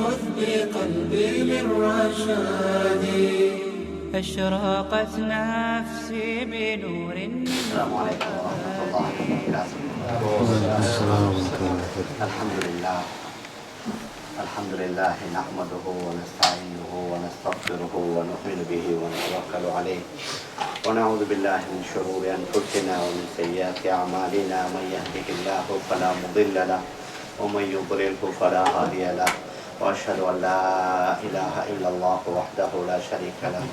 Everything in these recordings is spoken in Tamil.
خذ بقلبي للرشاد. أشرقت نفسي بنور. السلام عليكم ورحمة الله وبركاته. الحمد لله نحمده ونستعينه ونستغفره ونؤمن به ونتوكل عليه ونعوذ بالله من شرور أنفسنا ومن سيئات أعمالنا. من يهده الله فلا مضل له ومن يضلله فلا هادي له. وأشهد أن لا إله إلا الله وحده لا شريك له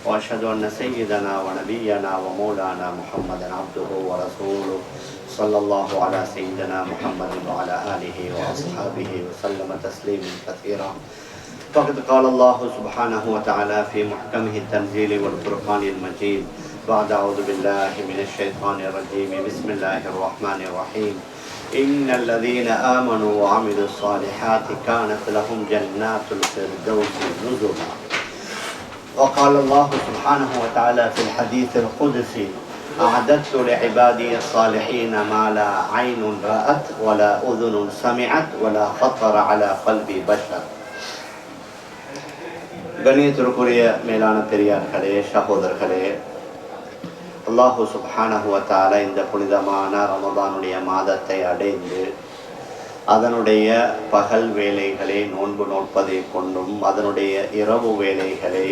وأشهد أن سيدنا ونبينا ومولانا محمدا عبده ورسوله صلى الله على سيدنا محمد وعلى آله وأصحابه وسلم تسليما كثيرا. فقد قال الله سبحانه وتعالى في محكمه التنزيل والفرقان المجيد بعد أعوذ بالله من الشيطان الرجيم. بسم الله الرحمن الرحيم. إن الذين آمنوا وعملوا الصالحات كانت لهم جنات الفردوس نزلا. وقال الله سبحانه وتعالى في الحديث القدسي: أعددت لعبادي الصالحين ما لا عين رأت ولا أذن سمعت ولا خطر على قلب بشر. கண்ணியத்திற்குரிய மேலான பெரியார்களே, சகோதரர்களே, அல்லாஹு சுப்ஹானஹு வ தஆலா இந்த புனிதமான ரமதானுடைய மாதத்தை அடைந்து அதனுடைய பகல் வேளைகளை நோன்பு நோட்பதை கொண்டும் அதனுடைய இரவு வேளைகளை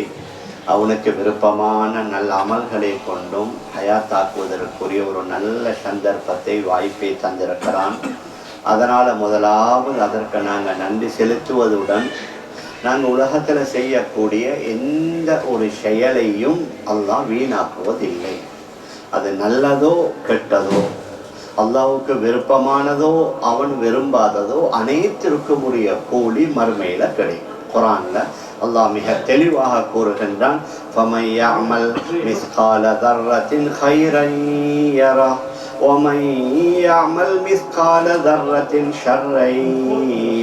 அவனுக்கு விருப்பமான நல்ல அமல்களை கொண்டும் ஹயாத்தாக்குவதற்குரிய ஒரு நல்ல சந்தர்ப்பத்தை, வாய்ப்பை தந்திருக்கிறான். அதனால் முதலாவது அதற்கு நாங்கள் நன்றி செலுத்துவதுடன் நாங்கள் உலகத்தில் செய்யக்கூடிய எந்த ஒரு செயலையும் அல்லாஹ் வீணாக்குவதில்லை. அது நல்லதோ கெட்டதோ, அல்லாஹ்வுக்கு விருப்பமானதோ அவன் விரும்பாததோ அனைத்திற்கும் உரிய கூலி மறுமையில கிடைக்கும். குர்ஆன்ல அல்லாஹ் மிக தெளிவாக கூறுகின்றான்: فَمَن يَعْمَلْ مِثْقَالَ ذَرَّةٍ خَيْرًا يَرَهُ وَمَن يَعْمَلْ مِثْقَالَ ذَرَّةٍ شَرًّا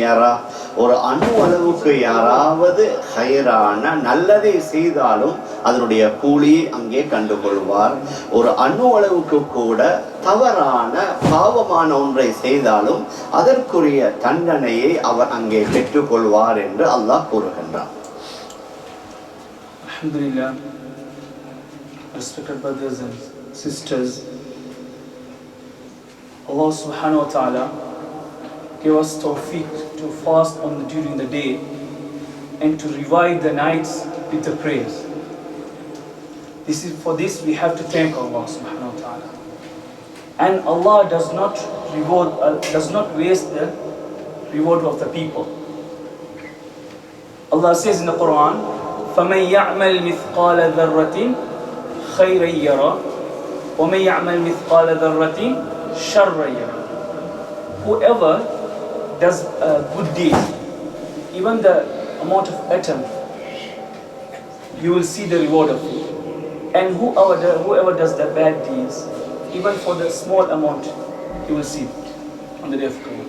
يَرَهُ. ஒரு அணு அளவுக்கு யாராவது ஹைரான நல்லதை செய்தாலும் அதனுடைய கூலியை அங்கே கண்டுகொள்வார். ஒரு அணு அளவுக்கு கூட தவறான பாவமான ஒன்றை செய்தாலும் அதற்குரிய தண்டனையை அவர் அங்கே பெற்றுக்கொள்வார் என்று அல்லாஹ் கூறுகின்றார். Alhamdulillah, respected brothers and sisters, Allah subhanahu wa ta'ala gave us tawfiq to fast during the day and to revive the nights with the prayers. For this we have to thank Allah subhanahu wa ta'ala. And Allah does not waste the reward of the people. Allah says in the Quran: فَمَن يَعْمَلْ مِثْقَالَ ذَرَّةٍ خَيْرًا يَرَهُ وَمَن يَعْمَلْ مِثْقَالَ ذَرَّةٍ شَرًّا يَرَهُ. Whoever does good deeds, even the amount of atom, you will see the reward of it. And whoever does the bad deeds, even for the small amount, you will see it on the day of Qiyamah.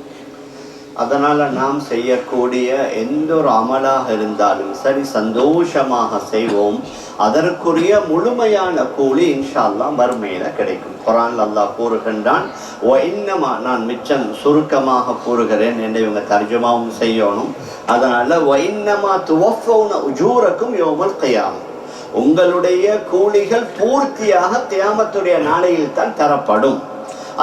அதனால் நாம் செய்யக்கூடிய எந்த ஒரு அமலாக இருந்தாலும் சரி, சந்தோஷமாக செய்வோம். அதற்குரிய முழுமையான கூலி இன்ஷா அல்லாஹ் மறுமையில கிடைக்கும். குர்ஆன்ல அல்லாஹ் கூறுகின்றான்: வஇன்னமா, நான் மிச்சம் சுருக்கமாக கூறுகிறேன் என்று இவங்க தர்ஜுமாவும் செய்யணும். அதனால வஇன்னமா துவஃபௌன உஜூரக்கும் யௌமல் கியாமah, உங்களுடைய கூலிகள் பூர்த்தியாக கியாமத்துடைய நாளையில் தான் தரப்படும்.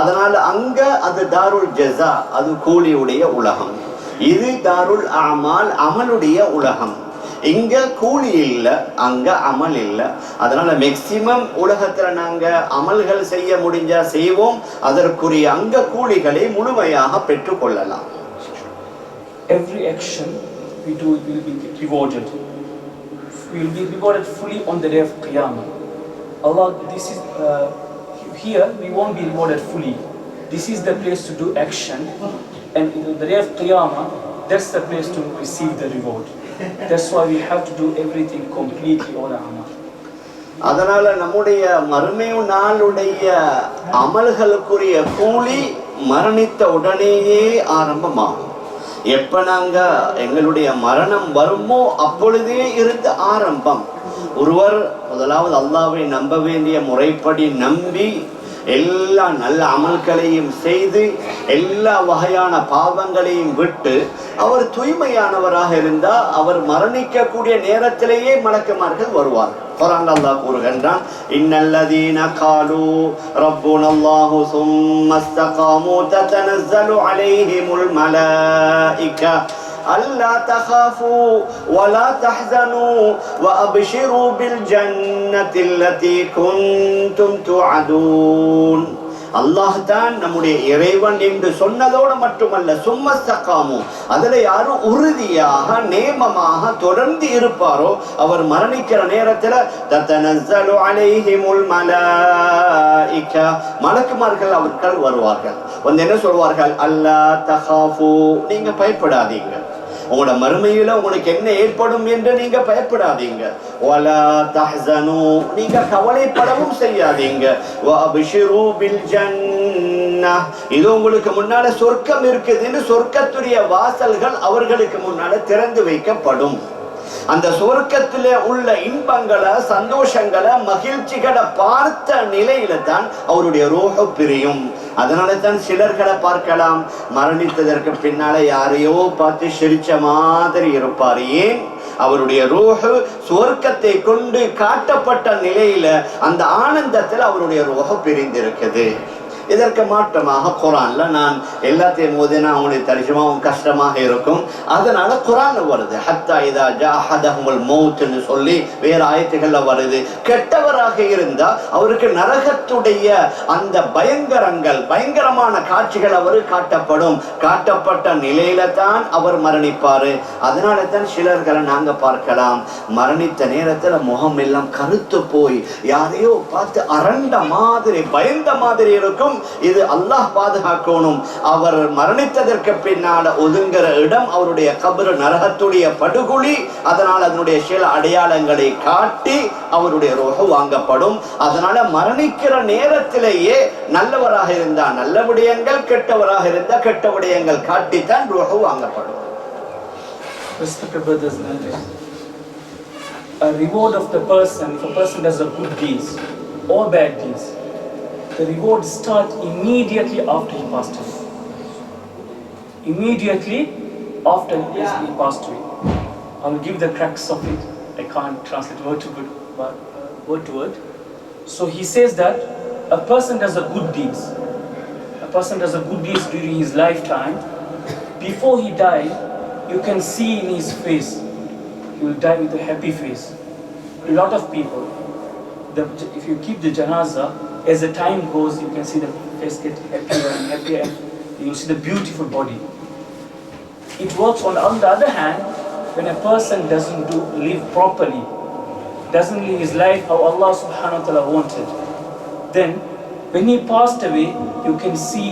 அதனால அங்க அது தாருல் ஜஸா, அது கூலியுடைய உலகம். இது தாருல் அமால், அமலுடைய உலகம். இங்க கூலி இல்லை, அங்க அமல் இல்லை. அதனால மேக்சிமம் உலகத்துல நாங்க அமல்கள் செய்ய முடிஞ்சா செய்வோம். அதற்குரிய அங்க கூலிகளை முழுமையாக பெற்றுக் கொள்ளலாம். Every action we do will be rewarded. We will be rewarded fully on the day of Qiyamah. Allah, this is here we won't be rewarded fully. This is the place to do action, and in the day of Qiyamah, that's the place to receive the reward. That's why we have to do everything completely all amal. அதனால நம்முடைய மறுமை நாளுடைய அமல்களுக்குரிய கூலி மரணித்த உடனேயே ஆரம்பமாகும். எப்ப நாங்க எங்களுடைய மரணம் வருமோ அப்பொழுதே இருந்து ஆரம்பம். ஒருவர் முதலாவது அல்லாஹ்வை நம்ப வேண்டிய முறைப்படி நம்பி எல்லா நல்ல அமல்களையும் செய்து எல்லா வகையான பாவங்களையும் விட்டு அவர் தூய்மையானவராக இருந்தா அவர் மரணிக்கக்கூடிய நேரத்திலேயே மலக்குமார்கள் வருவார். குர்ஆன்ல அல்லாஹ் கூறுகின்றான், இன்னல்லதீன காலூ ரப்புனல்லாஹு சும்ம இஸ்தகாமூ ததனஸ்ஸலு அலைஹிமுல் மலாயிகா ألا تخافوا ولا تحزنوا وأبشروا بالجنة التي كنتم توعدون. அல்லாஹ் தான் நம்முடைய இறைவன் என்று சொன்னதோடு மட்டுமல்ல, சும்மஸ்தகாமு, அதில் யாரும் உறுதியாக நேமமாக தொடர்ந்து இருப்பாரோ அவர் மரணிக்கிற நேரத்தில் தத்தனஸ்ஸலு அலைஹிமுல் மலாயிகா, மலக்குமார்கள் அவர்கள் வருவார்கள். வந்து என்ன சொல்வார்கள், அல்லா தகாஃபு, நீங்க பயப்படாதீங்க, உங்களோட மறுமையில உங்களுக்கு என்ன ஏற்படும் என்று நீங்க பயப்படாதீங்க. வலா தஹ்ஸனு, நீங்க கவலைப்படவும் செய்யாதீங்க. வஅப்ஷிரு பில் ஜன்னah, இது உங்களுக்கு முன்னால சொர்க்கம் இருக்குதுன்னு சொர்க்கத்துடைய வாசல்கள் அவர்களுக்கு முன்னால திறந்து வைக்கப்படும். அந்த சொர்க்கத்திலே உள்ள இன்பங்களை, சந்தோஷங்களை, மகிழ்ச்சிகளை பார்த்த நிலையில தான் அவருடைய ரூஹ் பிரியும். அதனால தான் சிலர்களை பார்க்கலாம், மரணித்ததற்கு பின்னால யாரையோ பார்த்து சிரிச்ச மாதிரி இருப்பார். ஏன்? அவருடைய ரூஹ் சொர்க்கத்தை கொண்டு காட்டப்பட்ட நிலையில அந்த ஆனந்தத்தில் அவருடைய ரூஹ் பிரிந்திருக்குது. இதற்கு மாற்றமாக குர்ஆன்ல நான் எல்லாத்தையும் மோதினா அவங்களுக்கு தரிசனமாகவும் கஷ்டமாக இருக்கும். அதனால குர்ஆன்ல வருது, ஹத்தா இதா ஜாஹதஹுல் மௌத்னு சொல்லி வேற ஆயத்துகள்ல வருது. கெட்டவராக இருந்தா அவருக்கு நரகத்துடைய அந்த பயங்கரமான காட்சிகள் அவர் காட்டப்படும். காட்டப்பட்ட நிலையில தான் அவர் மரணிப்பாரு. அதனால தான் சிலர்களை நாங்க பார்க்கலாம், மரணித்த நேரத்துல முகம் எல்லாம் கருத்து போய் யாரையோ பார்த்து அரண்ட மாதிரி, பயந்த மாதிரி இருக்கும். இது அல்லாஹ் பாதுகாக்கணும். அவர் மரணித்ததற்கு பின்னால ஒதுங்குற இடம் அவருடைய கபர் நரகத்துடைய படுகொலி. அதனால் அதனுடைய சில அடையாளங்களை காட்டி அவருடைய ரூஹ் வாங்கப்படும். அதனால மரணிக்கிற நேரத்திலேயே நல்லவராக இருந்தா நல்ல விடயங்கள், கெட்டவராக இருந்தா கெட்ட விடயங்கள் காட்டித்தான் ரூஹ் வாங்கப்படும். Respected brothers and sisters, a reward of the person, if a person does a good deeds or bad deeds, the reward starts immediately after he passed away. Immediately after he passed away. I will give the crux of it. I can't translate word to word. So he says that a person does a good deeds. A person does a good deeds during his lifetime. Before he dies, you can see in his face, he will die with a happy face. A lot of people, if you keep the janazah, as the time goes, you can see the face get happier and happier, and you see the beautiful body. It works on the other hand, when a person doesn't live properly, doesn't live his life how Allah subhanahu wa ta'ala wanted, then when he passed away, you can see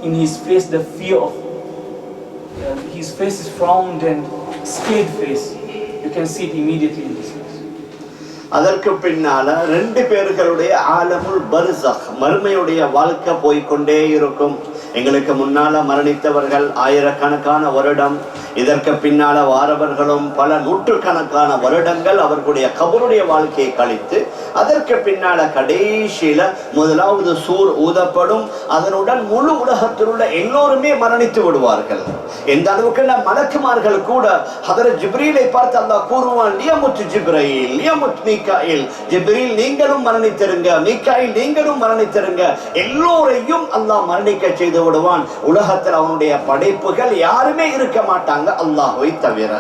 in his face the fear of, his face is frowned and scared face. You can see it immediately in his face. அதற்கு பின்னால ரெண்டு பேர்களுடைய ஆலமுல் பர்ஸக், மறுமையுடைய வாழ்க்கை போய்கொண்டே இருக்கும். எங்களுக்கு முன்னால மரணித்தவர்கள் ஆயிரக்கணக்கான வருடம், இதற்கு பின்னால வாரவர்களும் பல நூற்றுக்கணக்கான வருடங்கள் அவர்களுடைய கபருடைய வாழ்க்கையை கழித்து அதற்கு பின்னால கடைசியில முதலாவது சூர் ஊதப்படும். அதனுடன் முழு உலகத்தில் உள்ள எல்லோருமே மரணித்து விடுவார்கள். எந்த அளவுக்கு மலக்குமார்கள் கூட ஹதரத் ஜிப்ரீலை பார்த்து அல்லாஹ் கூறுவான், லியமுத் ஜிப்ரீல் லியமுத் மீகாயில், ஜிப்ரீல் நீங்களும் மரணித்திருங்க, மீகாயில் நீங்களும் மரணித்திருங்க. எல்லோரையும் அல்லாஹ் மரணிக்க செய்து விடுவான். உலகத்தில் அவனுடைய படைப்புகள் யாருமே இருக்க மாட்டாங்க அல்லாஹ்வை தவிர.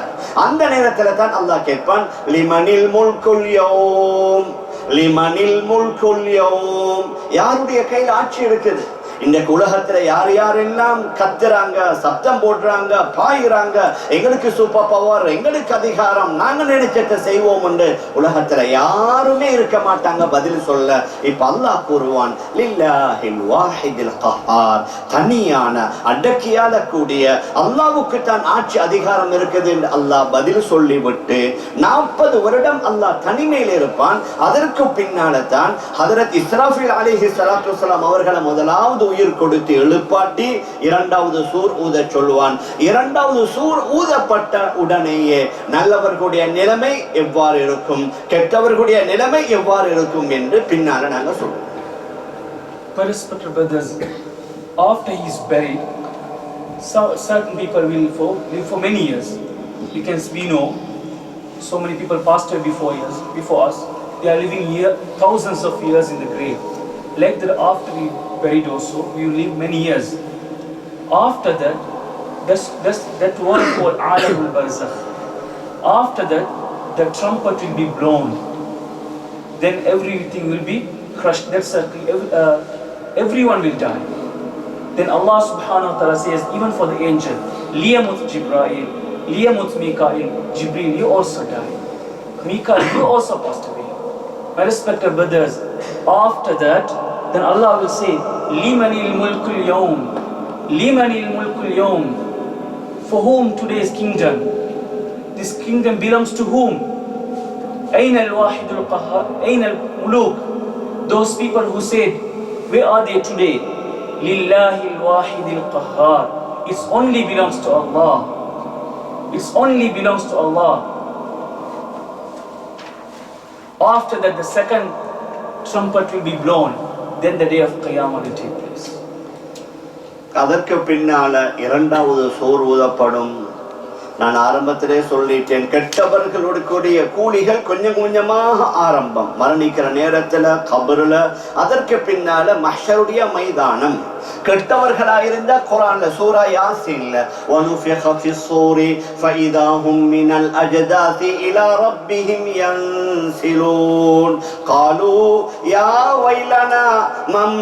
அந்த நேரத்தில் தான் அல்லாஹ் கேட்பான், லிமனில் முல்குல் யௌம், லிமனில் முல்குல் யௌம், யாருடைய கையில் ஆட்சி இருக்குது? இன்றைக்கு உலகத்துல யார் யாரெல்லாம் கத்துறாங்க, சத்தம் போடுறாங்க, பாயுறாங்க, எங்களுக்கு சூப்பர் பவர், எங்களுக்கு அதிகாரம், நாங்க நினைச்சதை செய்வோம் என்று உலகத்துல யாருமே இருக்க மாட்டாங்க பதில் சொல்ல. இப்ப அல்லாஹ் கூறுவான், லில்லாஹில் வாஹிதில் கஹார், தனியான அடக்கியால கூடிய அல்லாஹ்வுக்கு தான் ஆட்சி அதிகாரம் இருக்குது என்று அல்லாஹ் பதில் சொல்லிவிட்டு 40 வருடம் அல்லாஹ் தனிமையில் இருப்பான். அதற்கு பின்னால தான் ஹதரத் இஸ்ராஃபில் அலைஹிஸ்ஸலாத்து வஸ்ஸலாம் அவர்களை முதலாவது உயிர் கொடுத்து எழுப்பாட்டி இரண்டாவது சூர் ஊத சொல்லுவான். இரண்டாவது சூர் ஊதப்பட்ட உடனேயே நல்லவர்களுடைய நிலைமை எவ்வாறு இருக்கும், கெட்டவர்களுடைய நிலைமை எவ்வாறு இருக்கும் என்று பின்னால நாங்க சொல்லுவோம். My respected brothers, after he is buried, certain people will live for many years. We know so many people passed away before us. They are living thousands of years in the grave. Like that, after we buried also, we will live many years. After that, that world called Alamul Barzakh. After that, the trumpet will be blown. Then everything will be crushed. That's everyone will die. Then Allah subhanahu wa ta'ala says, even for the angel, Liyamut Jibreel, Liyamut Mikael, Jibreel, you also die. Mikael, you also passed away. My respected brothers, after that, then Allah will say, Limanil mulkul yawm, Limanil mulkul yawm. For whom today's kingdom? This kingdom belongs to whom? Aina al-wahidul qahhar, Aina al-muluk. Those people who said, where are they today? Lillahi al-wahidil qahhar. It only belongs to Allah. It only belongs to Allah. After that, the second trumpet will be blown. Then the day of Qiyamah will take place. அதற்கு பின்னால இரண்டாவது சூர் ஊதப்படும். நான் ஆரம்பத்திலே சொல்லிட்டேன், கெட்டவர்களுடைய கூலிகள் கொஞ்சம் கொஞ்சமாக ஆரம்பம். மரணிக்கிற நேரத்துல கபருல, அதற்கு பின்னால மஹ்ஷருடைய மைதானம். கெட்டவர்களாயிருந்த குர்ஆன்ல சூரா யாசீன்ல வனுஃபிக ஃபிஸ்ஸூரி ஃபஇதாஹும் மினல் அஜதாதி இலா ரப்பிஹிம் யன்சிலூன் காலூ யா வைலனா மன்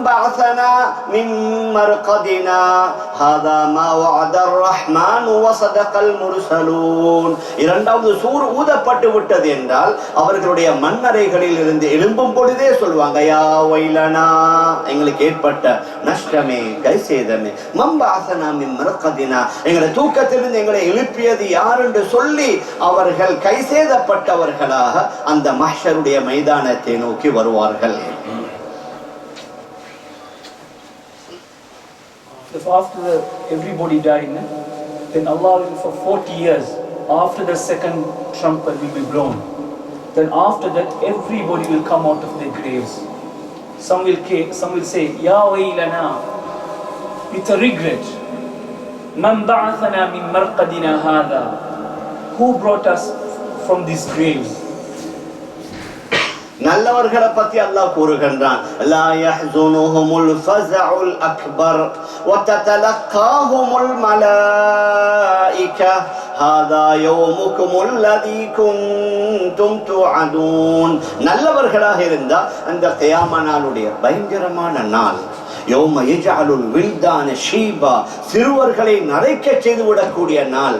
பஅஸனா மின் மர்கதினா ஹாதா மா வஅதர் ரஹ்மான் வ ஸதகல் முர்ஸலூன். இரண்டாவது சூர் ஊதப்பட்டு விட்டது என்றால் அவர்களுடைய மண்ணறைகளில் இருந்து எழும்பும் பொழுதே சொல்வாங்க, யா வைலனா, எங்களுக்கு ஏற்பட்ட நஷ்டமே, கைசேதமே, மம்பாசனா மின் மர்கதினா, எங்களை தூக்கத்திலிருந்து எங்களை எழுப்பியது யார் என்று சொல்லி அவர்கள் கைசேதப்பட்டவர்களாக அந்த மஹ்ஷருடைய மைதானத்தை நோக்கி வருவார்கள். If after everybody died, then Allah will for 40 years, after the second trumpet will be blown, then after that everybody will come out of their graves. Some will say, Ya waylana, with a regret, Man ba'athana min marqadina hadha, who brought us from these graves? நல்லவர்களை பத்தி அல்லாஹ் கூறுகின்றான், லா யஹ்ஸுனுஹுமுல் ஃபஸஉல் அக்பர் வ ததலக்காஹுமுல் மலாயிகா ஹாதா யௌமுகுமுல் லதீ குன்தும் துஅதூன். நல்லவர்களாக இருந்தா அந்த கியாம நாளுடைய பயங்கரமான நாள், யௌம யஜஅலுல் வில்தான ஷீபா, சிறுவர்களை நரைக்க செய்துவிடக்கூடிய நாள்.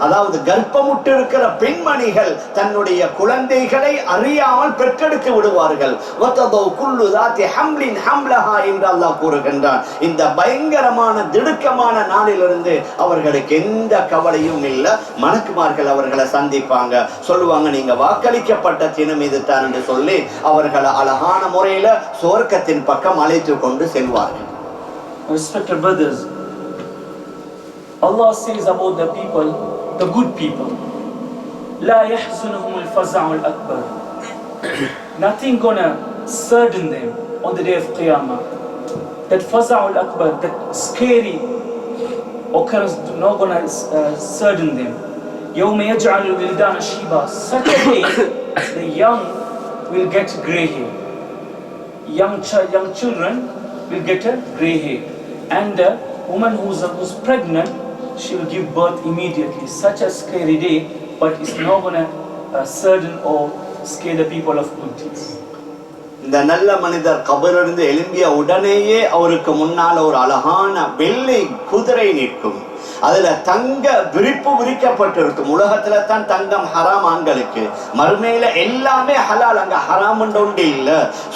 அதாவது கர்ப்பமுட்டு இருக்கிற பெண்மணிகள் தன்னுடைய குழந்தைகளை அறியாமல் பெற்றெடுத்து விடுவார்கள். வததௌ குல்லு ذات حمل حملها என்று அல்லாஹ் கூறுகின்றான். இந்த பயங்கரமான திடுக்கமான நாளிலிருந்து அவர்களுக்கு எந்த கவலையும் இல்லை. மலக்குமார்கள் அவர்களை சந்திப்பாங்க, சொல்லுவாங்க, நீங்க வாக்களிக்கப்பட்ட தினம் இதுதான் என்று சொல்லி அவர்களை அழகான முறையில சுவர்க்கத்தின் பக்கம் அழைத்து கொண்டு செல்வார்கள். Respected brothers, Allah says about the people, the good people, La yahzunuhumul faza'ul akbar. Nothing gonna sadden them on the day of Qiyamah. That faza'ul akbar, that scary occurrence, not gonna sadden them. Yawma yaj'alul wildana shiba. Such a day, the young will get grey hair. Young children will get a grey hair, and a woman who's pregnant, she will give birth immediately. Such a scary day, but it's not gonna sadden or scare the people of good deeds. இந்த நல்ல மனிதர் கபரிலிருந்து எழும்பிய உடனேயே அவருக்கு முன்னால் ஒரு அழகான வெள்ளை குதிரை நிற்கும். அதுல தங்க விரிப்பு விரிக்கப்பட்டிருக்கும். உலகத்துல தான் தங்கம் ஹராம் ஆண்களுக்கு, மறுமையில எல்லாமே ஹலால், அங்க ஹராம் ஒன்று இல்ல.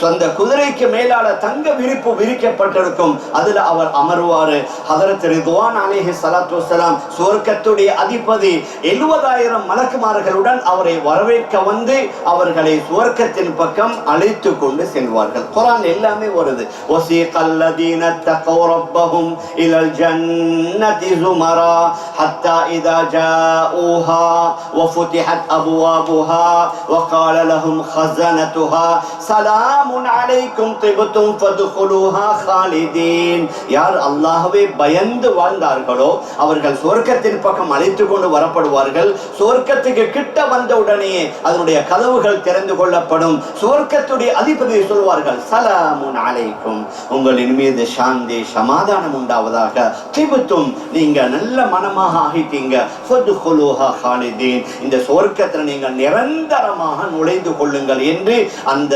அந்த குதிரைக்கு மேலால தங்க விரிப்பு விரிக்கப்பட்டிருக்கும். அதுல அவர் அமர்வாரு. ஹதரத் ரிதுவான் அலைஹி ஸலாத்து வஸலாம், சுவர்க்கத்துடைய அதிபதி, 70,000 மலக்குமார்களுடன் அவரை வரவேற்க வந்து அவர்களை சுவர்க்கத்தின் பக்கம் அழைத்து கொண்டு செல்வார்கள். குர்ஆன் எல்லாமே வருது. வஸீகல்லதீன தகவ் ரப்பஹும் இலல் ஜன்னதி ஸுமரா زمرا حتى إذا جاءوها وفتحت أبوابها وقال لهم خزنتها سلام عليكم طبتم فادخلوها خالدين. யார் அல்லாஹ்வை பயந்து வாழ்ந்தார்களோ அவர்கள் சொர்க்கத்தின் பக்கம் அழைத்து கொண்டு வரப்படுவார்கள். சொர்க்கத்துக்கு கிட்ட வந்தவுடனே அதனுடைய கதவுகள் திறந்து கொள்ளப்படும். சொர்க்கத்துடைய அதிபதி சொல்வார்கள் சலாமுன் அலைக்கும், உங்களின் மீது சாந்தி சமாதானம் உண்டாவதாக. திபுத்தும், நீங்க நல்ல மனமாக ஆகிட்டீங்க. ஃபதுகுலுஹா காலிதீன், இந்த சொர்க்கத்தில் நீங்க நிரந்தரமாக நுழைந்து கொள்ளுங்கள் என்று அந்த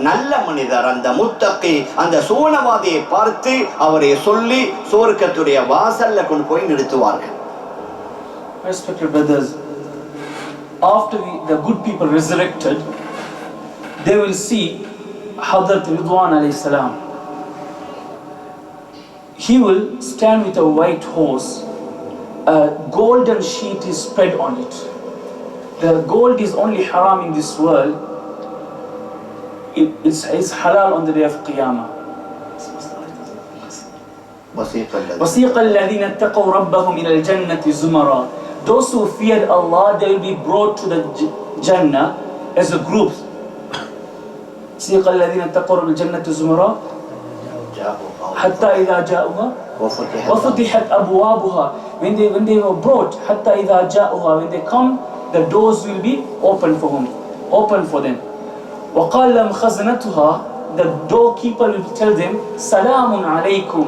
நல்ல மனிதர், அந்த முத்தகி, அந்த சூனவாதியை பார்த்து அவரை சொல்லி சொர்க்கத்துடைய வாசல்ல கொண்டு போய் நிறுத்துவார்கள். Respected brothers, after the good people resurrected, they will see Hadrat Ridwan alayhi salam. He will stand with a white horse. A golden sheet is spread on it. The gold is only haram in this world. It's halal on the day of Qiyamah. وَسِيقَ الَّذِينَ اتَّقَوْا رَبَّهُمْ إِلَى الْجَنَّةِ زُمَرًا. Those who feared Allah, they will be brought to the Jannah as a group. وَسِيقَ الَّذِينَ اتَّقَوْا رَبَّهُمْ إِلَى الْجَنَّةِ زُمَرًا حَتَّى إِذَا جَاءُوهَا وَفُتِحَتْ أَبْوَابُهَا. When they were brought, حَتَّى إِذَا جَاءُوهَا, when they come, the doors will be open for them. وَقَالَ لَهُمْ خَزَنَتُهَا, the doorkeeper will tell them, سَلَامٌ عَلَيْكُمْ,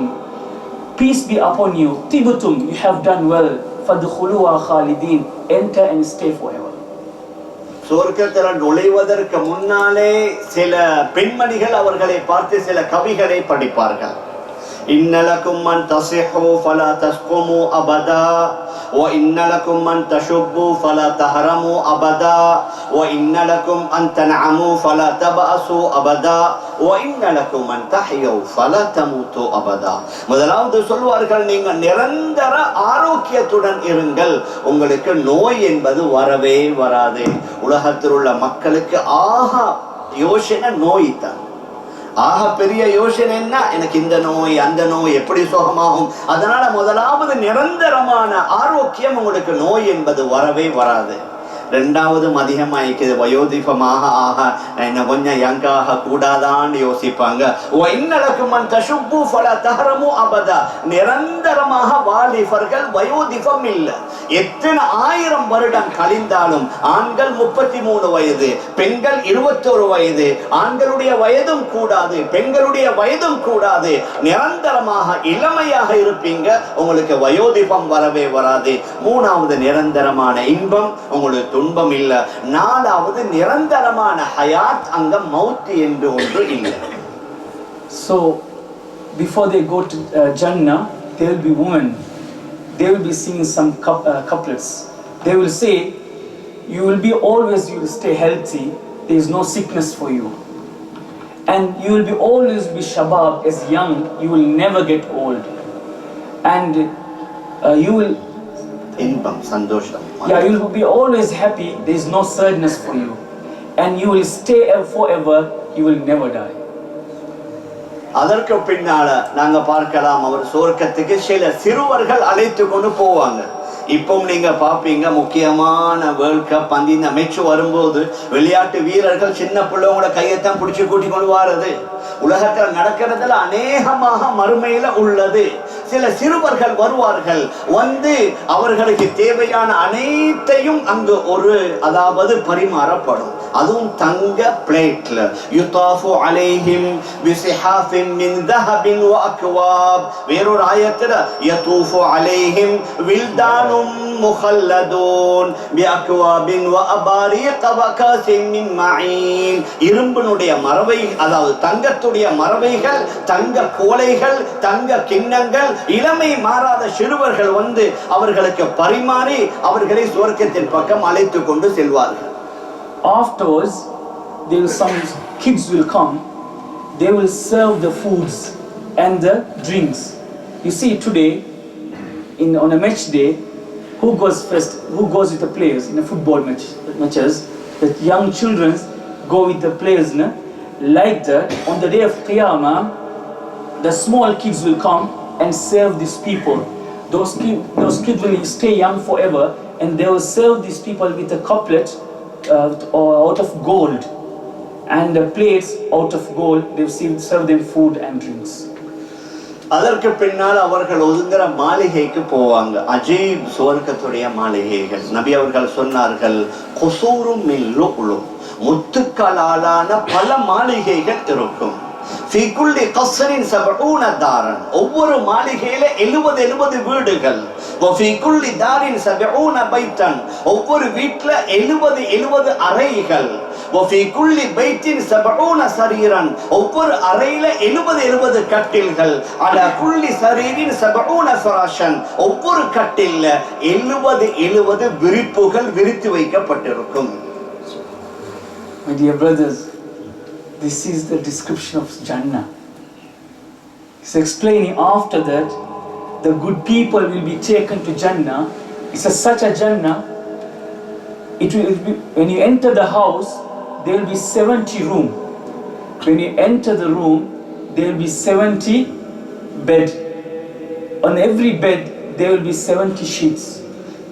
peace be upon you. Tibutum, you have done well. Fadkhuluha khalidin, enter and stay forever. சொர்க்கத்தில் நுழைவதற்கு முன்னாலே சில பெண்மணிகள் அவர்களை பார்த்து சில கவிகளை படிப்பார்கள். இன்னலக்கும் மன் தஸிஹு ஃபலா தஸ்குமு அபதா வ இன்னலக்கும் மன் தஷுப்பு ஃபலா தஹரமு அபதா வ இன்னலக்கும் அன் தன்அமு ஃபலா தபஅசு அபதா வ இன்னலக்கும் மன் தஹ்யு ஃபலா தமூது அபதா. முதலாவது சொல்வார்கள், நீங்கள் நிரந்தர ஆரோக்கியத்துடன் இருங்கள், உங்களுக்கு நோய் என்பது வரவே வராது. உலகத்தில் உள்ள மக்களுக்கு ஆக யோசனை நோய் தான். ஆக பெரிய யோசனை என்ன, எனக்கு இந்த நோய் அந்த நோய் எப்படி சுகமாகும். அதனால முதலாவது நிரந்தரமான ஆரோக்கியம், உங்களுக்கு நோய் என்பது வரவே வராது. ரெண்டாவது அதிகமாயிக்குது, வயோதிபமாக ஆக என்ன கொஞ்சம் யங்காக கூடாதான்னு யோசிப்பாங்க. நிரந்தரமாக வாலிபர்கள், வயோதிபம் இல்லை. எத்தனை 1000 வருடம் கழிந்தாலும் ஆண்கள் 33 வயது, பெண்கள் 21 வயது, ஆண்களுடைய வயதும் கூடாது, பெண்களுடைய வயதும் கூடாது. நிரந்தரமாக இளமையாக இருப்பீங்க, உங்களுக்கு வயோதிபம் வரவே வராது. மூணாவது நிரந்தரமான இன்பம், உங்களுக்கு துன்பம் இல்ல. நாலாவது நிரந்தரமான ஹயாத், அங்க மௌத் என்று ஒன்று இல்லை. So before they go to Jannah, there will be women. They will be singing some couplets. They will say, you will be always, you will stay healthy, there is no sickness for you, and you will be always be shabab, as young, you will never get old, and you will இன்பம், சந்தோஷம். Yeah, you will be always happy, there is no sadness for you, and you will stay forever, you will never die. அதற்கு பின்னால நாங்க பார்க்கலாம், அவர் சொர்க்கத்துக்கு சில சிறுவர்கள் அழைத்து கொண்டு போவாங்க. இப்பவும் நீங்க பாப்பீங்க, முக்கியமான வேர்ல்ட் கப் இந்த மேட்ச் வரும்போது விளையாட்டு வீரர்கள் சின்ன பிள்ளைங்களோட கையத்தான் பிடிச்சி கூட்டி கொண்டு வாரது. உலகத்தில் நடக்கிறதுல அநேகமாக மறுமையில உள்ளது. சில சிறுவர்கள் வருவார்கள், வந்து அவர்களுக்கு தேவையான அனைத்தையும் அங்கு அதாவது பரிமாறப்படும். அதுவும் தங்க பிளேட்ல. யுதாஃபு அலைஹிம் பிஸிஹாஃபின் மின் தஹபின் வ அக்வாப். வேறொரு ஆயத்துல யதூஃபு அலைஹிம் வில்தானும் முஹல்லதூன் பி அக்வாபின் வ அபாரீக வ காஸின் மின் மஈன். இரும்பினுடைய மரவை, அதாவது தங்கத்துடைய மரவைகள், தங்க கோலைகள், தங்க கிண்ணங்கள், இளமை மாறாத சிறுவர்கள் வந்து அவர்களுக்கு பரிமாறி அவர்களை சுவர்க்கத்தின் பக்கம் அழைத்து கொண்டு செல்வார்கள். Afterwards, some kids will come. They will serve the foods and the drinks. You see, today, on a match day, who goes first? Who goes with the players in a football matches? The young children go with the players. Like that, on the day of Qiyamah, the small kids will come and serve these people. those kids will stay young forever, and they will serve these people with a couplet out of gold, and the plates out of gold. They serve them food and drinks. அதற்கு பின்னால் அவர்கள் ஒதுங்குற மாளிகைக்கு போவாங்க. அஜீப் சுவர்க்கத்துடைய மாளிகைகள். நபி அவர்கள் சொன்னார்கள், குசூரும் மின் லுஅ்லு, முத்துக்களாலான பல மாளிகைகள் இருக்கும். ஃபீ குல்லி கஸ்ரின் 70 தாரன், ஒவ்வொரு மாளிகையில 70 வீடுகள். வஃபீ குல்லி தாரின் 70 பைத்தன், ஒவ்வொரு வீட்ல 70 அறைகள். வஃபீ குல்லி பைத்தின் 70 சரீரன், ஒவ்வொரு அறையில 70 கட்டில்கள். அலா குல்லி சரீரின் 70 ஃபராஷன், ஒவ்வொரு கட்டில்ல 70 விரிப்புகள் விரித்து வைக்கப்பட்டிருக்கும். My dear brothers, this is the description of Jannah. He's explaining after that the good people will be taken to Jannah. It's such a Jannah. It will be, when you enter the house, there will be 70 rooms. When you enter the room, there will be 70 bed. On every bed, there will be 70 sheets.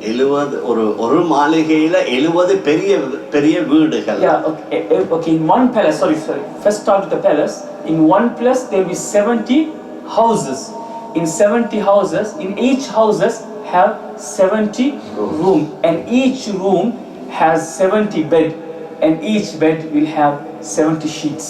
70 ஒரு மாளிகையில 70 பெரிய வீடுகள். Yeah, okay. In one palace, sorry. First start with the palace. In one palace, there will be 70 houses. In 70 houses, in each houses have 70 room, and each room has 70 bed, and each bed will have 70 sheets.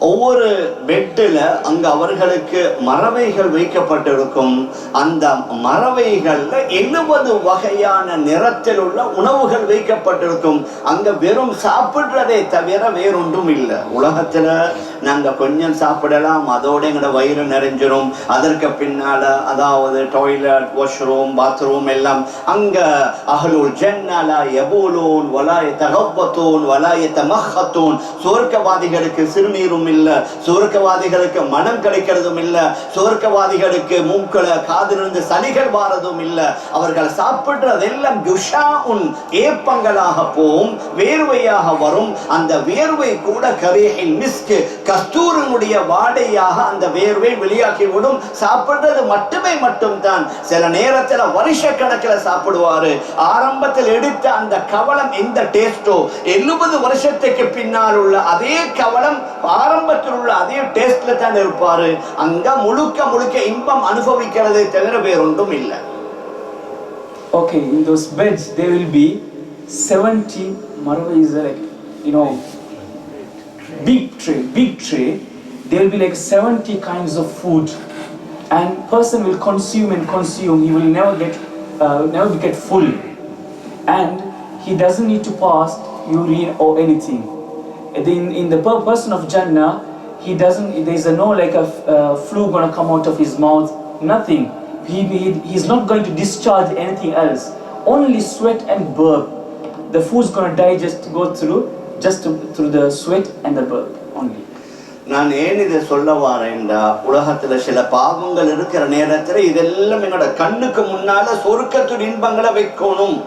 ஒவ்வொரு பெட்டில் அங்க அவர்களுக்கு மரவைகள் வைக்கப்பட்டிருக்கும். அந்த மரவைகள்ல 70 வகையான நிறத்தில் உள்ள உணவுகள் வைக்கப்பட்டிருக்கும். அங்க வெறும் சாப்பிடுறதை தவிர வேறொன்றும் இல்லை. உலகத்துல நாங்க கொஞ்சம் சாப்பிடலாம், அதோட எங்களோட வயிறு நிறைஞ்சிரும். அதற்கு பின்னால அதாவது டாய்லெட், வாஷ்ரூம், பாத்ரூம் எல்லாம் அங்க அஹ்லுல் ஜன்னா லா யபூலூன் வலா யதகவ்வதூன் வலா யதமஹத்தூன். சுவர்க்கவாதிகளுக்கு சிறுநீரும் இல்ல, சுவர்க்கவாதிகளுக்கு மனம் கிடைக்கிறதும் இல்ல, சுவர்க்கவாதிகளுக்கு மூக்குல காதிலிருந்து சளிகள் வாரதும் இல்ல. அவர்கள் சாப்பிடுறதெல்லாம் குஷாஉன், ஏப்பங்களாக போகும், வேர்வையாக வரும். அந்த வேர்வை கூட கரீஹில் மிஸ்க், கஸ்தூரினுடைய வாடையாக அந்த வேர்வை வெளியாகிவிடும். சாப்பிடுறது மட்டும்தான். சில நேரத்தில் வருஷ கணக்கில் சாப்பிடுவாரு. ஆரம்பத்தில் எடுத்த அந்த கவலம் எந்த டேஸ்டோ 70 வருஷத்துக்கு பின்னால் உள்ள அதே கவலம் ஆரம்பத்தில் உள்ள அதே டேஸ்ட்ல தான் இருப்பாரு. அங்க முழுக்க இன்பம் அனுபவிக்கிறதை தவிர வேறொன்றும் இல்லை. Okay, in those beds there will be 70 marwais, like, you know, big tray. There will be like 70 kinds of food, and person will consume. He will never get full, and he doesn't need to pass urine or anything. In the person of Jannah, there is no like a flu gonna come out of his mouth, nothing. He's not going to discharge anything else, only sweat and burp. The food's gonna go through the sweat and the burp only. நான் ஏன் இதை சொல்ல வாரேன்டா, உலகத்துல சில பாவங்கள் இருக்கிற நேரத்துல இதெல்லாம் எங்களோட கண்ணுக்கு முன்னால சொர்க்கத்துடைய இன்பங்களை வைக்கணும்.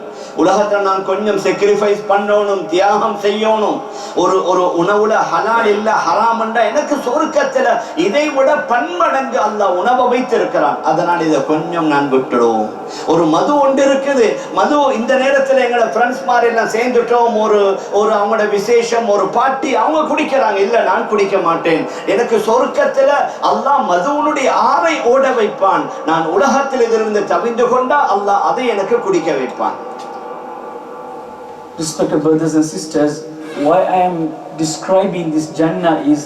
உலகத்துல நான் கொஞ்சம் sacrifice பண்ணணும், தியாகம் செய்யணும். ஒரு உணவுல ஹலால் இல்ல ஹராம்ண்டா எனக்கு சொர்க்கத்துல இதை விட பன்மடங்கு அல்லாஹ் உணவை வைத்திருக்கிறான். அதனால இதை கொஞ்சம் நான் விட்டுடுவோம். ஒரு மது ஒன்று இருக்குது. மது இந்த நேரத்துல எங்களோட ஃப்ரெண்ட்ஸ் மாதிரி எல்லாம் சேர்ந்துட்டோம். ஒரு அவங்களோட விசேஷம், ஒரு பார்ட்டி, அவங்க குடிக்கிறாங்க. இல்ல, நான் குடிக்க மாட்டேன். எனக்கு சொர்க்கத்துல அல்லாஹ் மதுவுனுடைய ஆறை ஓட வைப்பான். நான் உலகத்தில் இதிலிருந்து தவிந்து கொண்டா அல்லாஹ் அதை எனக்கு குடிக்க வைப்பான். Respected brothers and sisters, why I am describing this Jannah is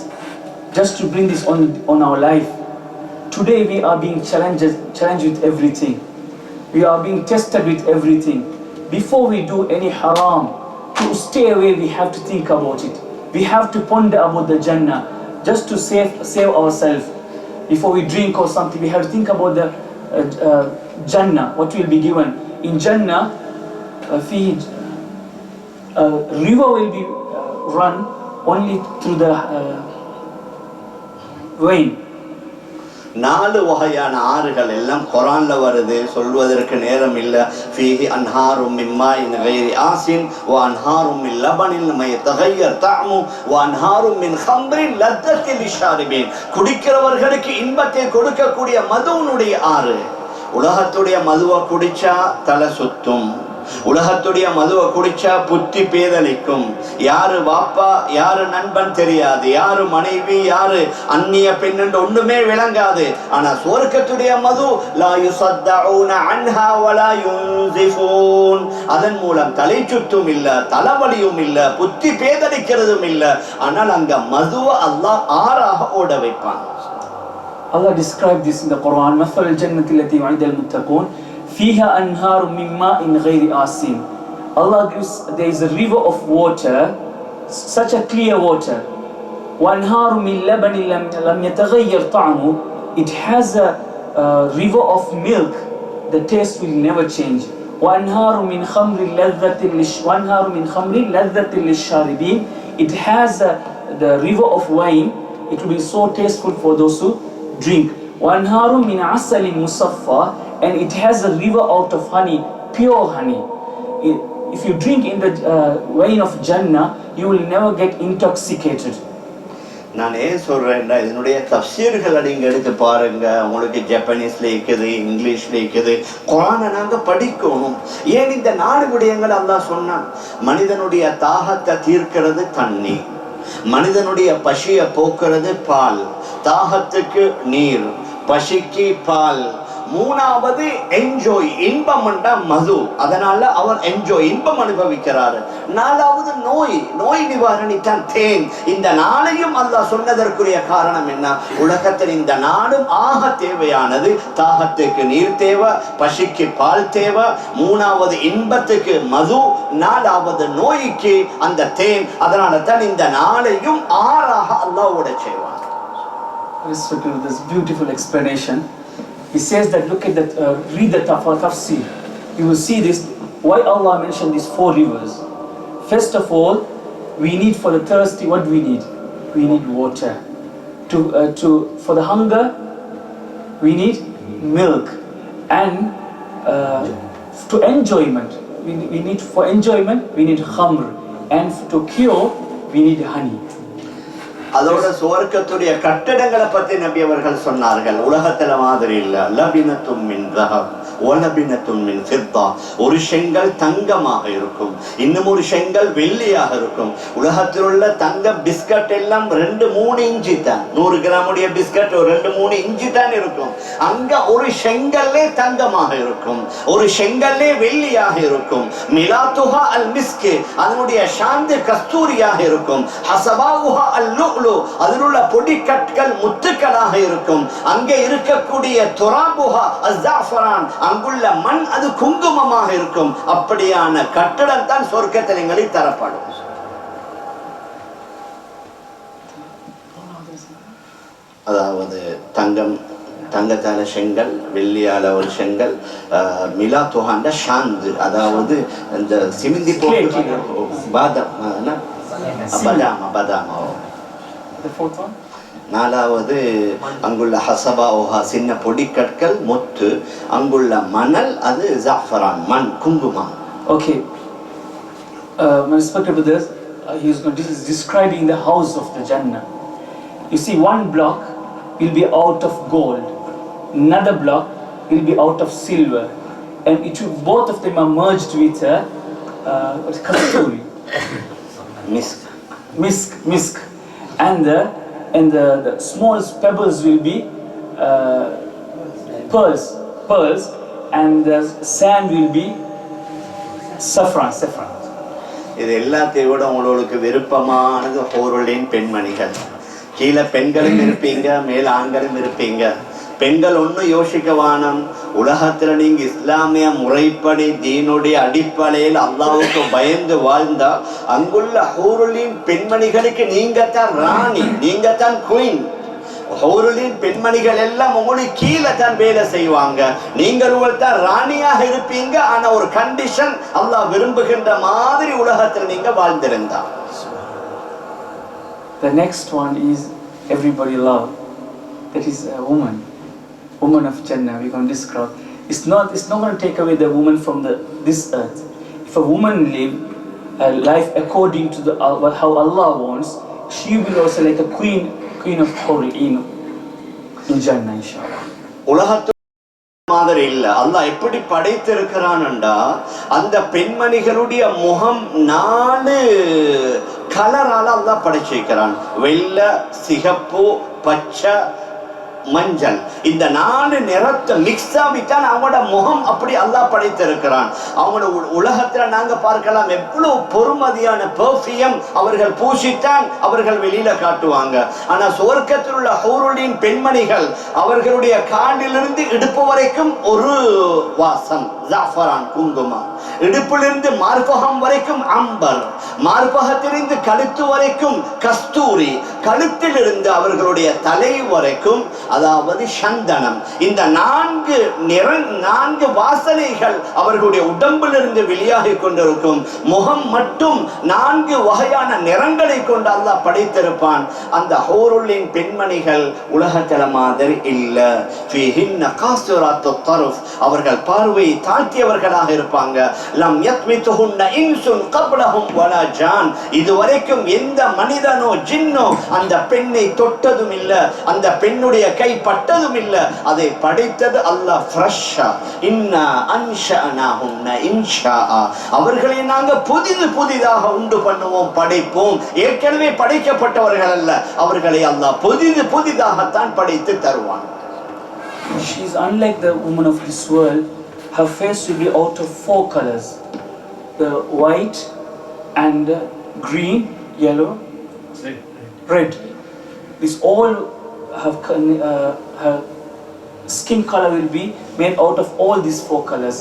just to bring this on our life. Today we are being challenged with everything. We are being tested with everything. Before we do any haram, to stay away, we have to think about it. We have to ponder about the Jannah, just to save ourselves. Before we drink or something, we have to think about the Jannah, what will be given. In Jannah, river will be run only through the vein. 4 வகையான ஆறுகள் எல்லாம் குர்ஆன்ல வருது, சொல்வதற்கு நேரம் இல்ல. ஃபீஹி அன்ஹாரும் மின் மாஇன் கைரி ஆசின் வ அன்ஹாரும் மின் லபனின் மை தகய்யர் தஅமு வ அன்ஹாரும் மின் ஹம்ரின் லத்தத்தில் லிஷாரிபின். குடிக்கிறவர்களுக்கு இன்பத்தை கொடுக்கக்கூடிய மதுவுனுடைய ஆறு. உலகத்துடைய மதுவை குடிச்சா தலை சுத்தும், உலகத்துடைய மதுவை குடிச்சா புத்தி பேதலிக்கும், யாரு வாப்பா யாரு நண்பன் தெரியாது, யாரு மனைவி யாரு அந்நிய பெண் என்று ஒண்ணுமே விளங்காது. ஆனா சுவர்க்கத்துடைய மது லா யுஸத்தஊன அன்ஹா வலா யுன்ஸிஃபூன், அதன் மூலம் தலை சுத்தும் இல்ல, தலைவலியும் இல்ல, புத்தி பேதலிக்கிறதும் இல்ல. ஆனால் அங்க மதுவை அல்லாஹ் ஆறாக ஓட வைப்பான். Allah described this in the Quran. مثل الجنة التي وعد المتقون فيها أنهار من ماء غير آسن. Allah gives, there is a river of water, such a clear water. وأنهار من لبن لم يتغير طعمه. It has a river of milk, the taste will never change. وأنهار من خمر لذة للشاربين. It has the river of wine, it will be so tasteful for those who drink. وأنهار من عسل مصفى, and it has a river out of honey, pure honey. If you drink in the wine of Jannah, you will never get intoxicated. நான் ஏன் சொல்றேன்னா, இதனுடைய தஃப்சீர்களை நீங்க எடுத்து பாருங்க. உங்களுக்கு ஜப்பானீஸ்ல இருக்குது, இங்கிலீஷ்ல இருக்குது. குர்ஆனை நாங்க படிக்கணும். ஏன் இந்த 4 விடயங்கள் அல்லாஹ் சொன்னான்? மனிதனுடைய தாகத்தை தீர்க்கிறது தண்ணி, மனிதனுடைய பசியை போக்குறது பால், தாகத்துக்கு நீர், பசிக்கு பால், மூணாவது என்ஜாய், இன்பம் என்றா மது, அதனால அவர் என்ஜாய், இன்பம் அனுபவிக்கிறார். நாலாவது நோய் நிவாரணி தான் தேன். இந்த 4ஐயும் அல்லாஹ் சொன்னதற்குரிய காரணம் என்ன? உலகத்தில் இந்த 4ம் ஆக தேவையானது. தாகத்துக்கு நீர் தேவை, பசிக்கு பால் தேவை, மூணாவது இன்பத்துக்கு மது, நாலாவது நோய்க்கு அந்த தேன். அதனால தான் இந்த 4ஐயும் ஆறாக அல்லாஹ் ஓட செய்வான். Respected with this beautiful explanation, he says that, look at that, read the tafsir. You will see this, why Allah mentioned these 4 rivers. First of all, we need for the thirsty, what do we need? We need water. For the hunger, we need milk. And to enjoyment, we need, for enjoyment, we need khamr. And to cure, we need honey. அதோட சுவர்க்கத்துடைய கட்டடங்களை பத்தி நபி அவர்கள் சொன்னார்கள். உலகத்துல மாதிரி இல்ல. லபினத்தும் மின் தஹப் வலபினத்தும் மின் ஃபித்தா. ஒரு செங்கல் தங்கமாக இருக்கும், இன்னும் ஒரு செங்கல் வெள்ளியாக இருக்கும். உலகத்தில் உள்ள தங்க பிஸ்கட் எல்லாம் 2-3 இன்ச்சு தான், 100 கிராமுடைய பிஸ்கட் 2-3 இன்ச்சு தான் இருக்கும். அங்க ஒரு செங்கல்லே தங்கமாக இருக்கும், ஒரு செங்கல்லே வெள்ளியாக இருக்கும். மிலாத்துஹா அல் மிஸ்க், அதனுடைய சாந்து கஸ்தூரியாக இருக்கும். ஹஸபாவுஹா அல் லுஅ்லு, அதில் உள்ள பொடிக்கற்கள் முத்துக்களாக இருக்கும். அங்கே இருக்கக்கூடிய துராபுஹா அஸ்ஸாஃபரான், அங்குள்ள மண் அது குங்குமமாக இருக்கும். அப்படியான கட்டடம் தான் சொர்க்கத்தில் எங்களுக்கு தரப்படும். அதாவது தங்கத்தால செங்கல், வெள்ளியால ஒரு செங்கல், மிலா துஹாண்ட ஷாந்து, அதாவது இந்த சிமிந்தி போட்டு நாலாவது அங்குள்ள ஹசபா ஓஹா, சின்ன பொடிக்கற்கள் முத்து, அங்குள்ள மணல் அது ஜாஃபரான், மண் குங்குமம். Okay, my respected brothers, this is describing the house of the Jannah. You see, one block will be out of gold, another block will be out of silver, and both of them are merged with kasturi, misk, and the small pebbles will be pearls, and the sand will be saffron. இது எல்லாத்தையும் விட உங்களுக்கு விருப்பமானது ஹூருலின் பெண்மணிகள். கீழே பெண்களும் இருப்பீங்க, மேல ஆண்களும் இருப்பீங்க. பெண்கள் ஒன்றும் யோசிக்க வேணாம். உலகத்துல நீங்க இஸ்லாமிய முறைப்படி தீனுடைய அடிப்படையில் அல்லாஹ்வுக்கு பயந்து வாழ்ந்தா அங்குள்ள ஹூருலின் பெண்மணிகளுக்கு நீங்க தான் ராணி, நீங்க தான் குயின். ஹூருலின் பெண்மணிகள் எல்லாம் உங்களுக்கு கீழே தான் வேலை செய்வாங்க, நீங்கள் தான் ராணியாக இருப்பீங்க. ஆனா ஒரு கண்டிஷன், அல்லாஹ் விரும்புகின்ற மாதிரி உலகத்தில் நீங்க வாழ்ந்திருந்தா. The next one is everybody love, that is a woman of Jannah. We're going to describe. It's not going to take away the woman from this earth. If a woman live a life according to how Allah wants, she will also like a queen of Hurul in Jannah, inshallah. உலகத்து மாதிரி இல்ல. அல்லாஹ் எப்படி படைத்திருக்கிறான்டா, அந்த பெண்மணிகளுடைய முகம் 4 கலரால அல்லாஹ் படைச்சிருக்கிறான். வெள்ளை, சிகப்பு, பச்சை, மஞ்சள். இந்த 4 நிறத்தை மிக்ஸ் ஆகித்தான் அவங்களோட முகம் அப்படி அல்லாஹ் படைத்திருக்கிறான். அவங்களோட உலகத்துல நாங்க பார்க்கலாம் எவ்வளவு பொறுமதியான பெர்ஃபியூம் அவர்கள் பூசித்தான் அவர்கள் வெளியில காட்டுவாங்க. ஆனா சுவர்க்கத்தில் உள்ள ஹூருலின் பெண்மணிகள் அவர்களுடைய காலிலிருந்து இடுப்பு வரைக்கும் ஒரு வாசம், ஜாஃபரான், குங்குமம். இடுப்பிலிருந்து மார்பகம் வரைக்கும் அம்பர், மார்பகத்திலிருந்து கழுத்து வரைக்கும் கஸ்தூரி, கழுத்திலிருந்து அவர்களுடைய தலை வரைக்கும் அதாவது சந்தனம். இந்த 4 வாசனைகள் அவர்களுடைய உடம்பிலிருந்து வெளியாகி கொண்டிருக்கும். முகம் மட்டும் 4 வகையான நிறங்களை கொண்டு அல்லாஹ் படைத்திருப்பான். அந்த ஹூருலின் பெண்மணிகள் உலகத்தில மாதிரி இல்ல. ஃபீஹின்ன காஸிராத்துத் தர்ஃப், அவர்கள் பார்வையை தாழ்த்தியவர்களாக இருப்பாங்க. லம் யத்மிதுஹுன்ன இன்சுன் கப்லஹும் வலா ஜான், இதுவரைக்கும் எந்த மனிதனோ ஜின்னோ அந்த பெண்ணை தொட்டதும் இல்ல, அந்த பெண்ணுடைய கை பட்டதும் இல்ல. அதை படைத்தது அல்லாஹ் ஃப்ரெஷ்ஷா. இன்னா அன்ஷஅனாஹுன்ன இன்ஷாஆ, அவர்களை நாங்க புதிதாக உண்டு பண்ணுவோம், படைப்போம். ஏற்கனவே படைக்கப்பட்டவர்கள் அல்ல, அவர்களை அல்லாஹ் புதிதாகத்தான் படைத்து தருவான். She is unlike the woman of this world. Her face will be out of 4 colors: the white and green, yellow, red. This all have her skin color will be made out of all these 4 colors.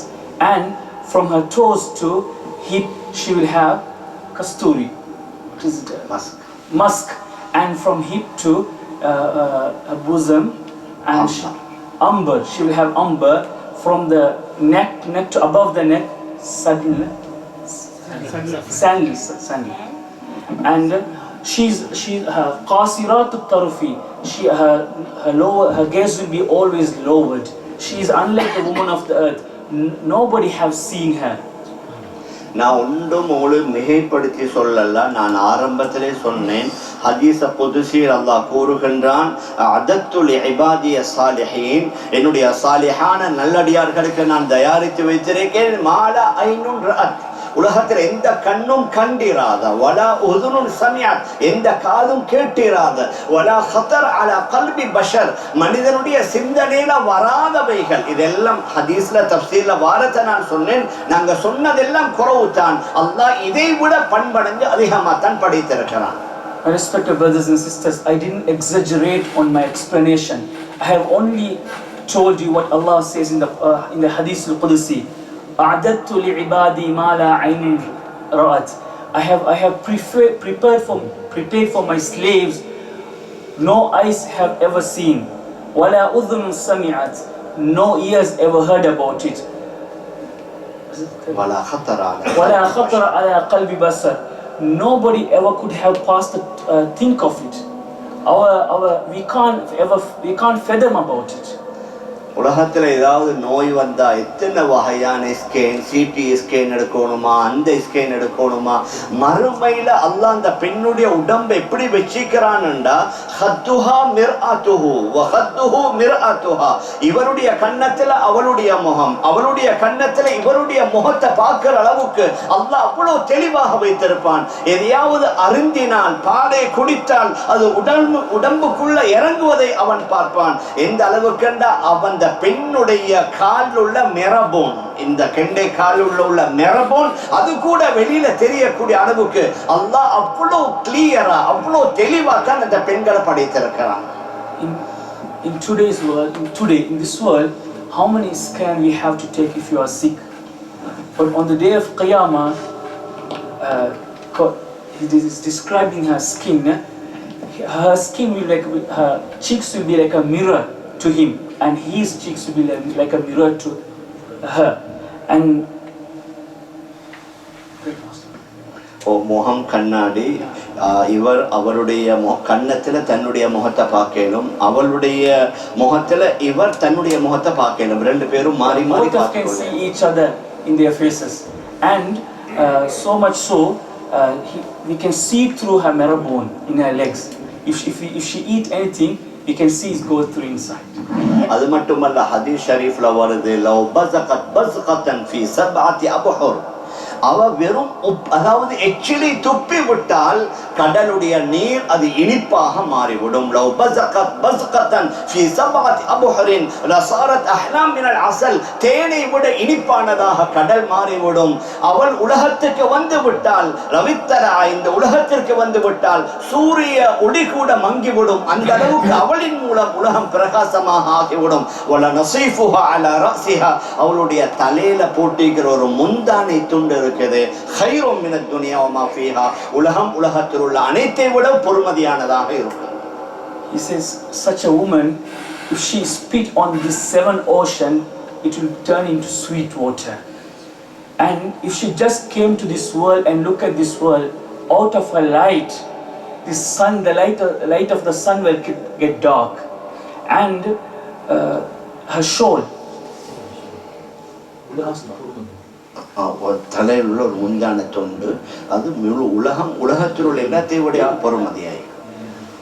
And from her toes to hip she will have kasturi, which is musk. And from hip to her bosom and amber, she will have amber. From the neck to above the neck, sandal. And she's qasiratut tarfi. Her gaze will be always lowered. She is unlike the woman of the earth. Nobody have seen her. நான் ஒன்றும் உங்களுக்கு மிகைப்படுத்தி சொல்லல. நான் ஆரம்பத்திலே சொன்னேன், ஹதீஸ குதுஸில் அல்லாஹ் கூறுகின்றான், அதத்துல் இபாதிய சாலிஹீன், என்னுடைய சாலிஹான நல்லடியார்களுக்கு நான் தயாரித்து வைத்திருக்கேன், மாலா ஐனுன் ரஅத், உலகத்தில் எந்த கண்ணும் கண்டிராத, வலா உதுனுன் சமிஅத், எந்த காதும் கேட்டிராத, வலா ஹதர் அலா கல்பி பஷர், மனிதனுடைய சிந்தனையில வராதவைகள். இதெல்லாம் ஹதீஸ்ல தஃப்சீர்ல வாரத்தை நான் சொன்னேன். நாங்க சொன்னதெல்லாம் குறவுதான். அல்லாஹ் இதை விட பண்படைஞ்சு அதிகமாக தான் படைத்திருக்கிறான். My respected brothers and sisters, I didn't exaggerate on my explanation. I have only told you what Allah says in the Hadith al-Qudusi. أعددت لعبادي ما لا عين رأت. I have prepared for my slaves no eyes have ever seen, ولا أذن سمعت, no ears ever heard about it, ولا خطر على قلب بشر, nobody ever could have passed to think of it. We can't fathom about it. உலகத்தில் ஏதாவது நோய் வந்தா எத்தனை வகையான ஸ்கேன், சிடி ஸ்கேன் எடுக்கணுமா, அந்த ஸ்கேன் எடுக்கணுமா. மறுமையில அல்லாஹ் அந்த பெண்ணுடைய உடம்பை எப்படி வச்சிக்கிறான்டா, ஹத்துஹா மிர்அத்துஹு வ ஹத்துஹு மிர்அத்துஹா, இவருடைய கன்னத்துல அவளுடைய முகம், அவளுடைய கன்னத்துல இவருடைய முகத்தை பார்க்கிற அளவுக்கு அல்லாஹ் அவ்வளவு தெளிவாக வைத்திருப்பான். எதையாவது அருந்தினால், பாலை குடித்தால் அது உடம்புக்குள்ள இறங்குவதை அவன் பார்ப்பான். எந்த அளவுக்குண்டா அவன் பெண்ணுடைய காலில் உள்ள மெரபோன், இந்த கெண்டை காலில் உள்ள மெரபோன் அது கூட வெளியில தெரியக்கூடிய அளவுக்கு அல்லாஹ் அவ்வளவு கிளியரா, அவ்வளவு தெளிவா தான் அந்த பெண்களை படைத்திருக்கிறான். In today's world, in this world, how many scan we have to take if you are sick? But on the day of Qiyamah, it is describing her skin. Her skin will her cheeks will be like a mirror to him, and his cheeks will be like a mirror to her. And முகம் கண்ணாடி, இவர் அவருடைய கன்னத்துல தன்னுடைய முகத்தை பார்க்கலும், அவளுடைய முகத்துல இவர் தன்னுடைய முகத்தை பார்க்கலும். ரெண்டு பேரும் மாறி மாறி can see each other in their faces, and so much so we can see through her marrow bone in her legs. If she eat anything, you can see it goes through inside. அது மட்டுமல்ல, ஹதீஸ் ஷரீஃப்ல வருது, லவ் பஸகத் பஸகத்தன் ஃபீ சப்அத்தி அபஹுர், அவ வெறும் அதாவது எச்சிலை துப்பி விட்டால் கடலுடைய நீர் அது இனிப்பாக மாறிவிடும். லவ் பஸகத் பஸகத்தன் ஃபீ சப்அத்தி அபஹுரின் லஸாரத் அஹ்லாம் மினல் அஸல், தேனை விட இனிப்பானதாக கடல் மாறிவிடும். அவள் உலகத்துக்கு வந்து விட்டால், ரவித்தரா இந்த உலகத்திற்கு வந்து விட்டால் சூரிய ஒளி கூட மங்கிவிடும். அந்த அளவுக்கு அவளின் மூலம் உலகம் பிரகாசமாக ஆகிவிடும். வல நஸீஃபுஹா அலா ரஸிஹா, அவளுடைய தலையில போட்டிருக்கிற ஒரு முந்தானை துண்டு இருக்குது, கைரும் மினத் துன்யா வமா ஃபீஹா, உலகம் உலகத்தில் உள்ள அனைத்தை விட பொறுமதியானதாக இருக்கும். He says such a woman, if she spit on this 7 ocean, it will turn into sweet water. And if she just came to this world and look at this world, out of her light, the sun, the light of the sun will get dark, and her soul, தலையில் உள்ள ஒரு முந்தான தொண்டு, அது முழு உலகம் உலகத்தில் உள்ள எல்லாத்தை விட பொறுமதியாய்.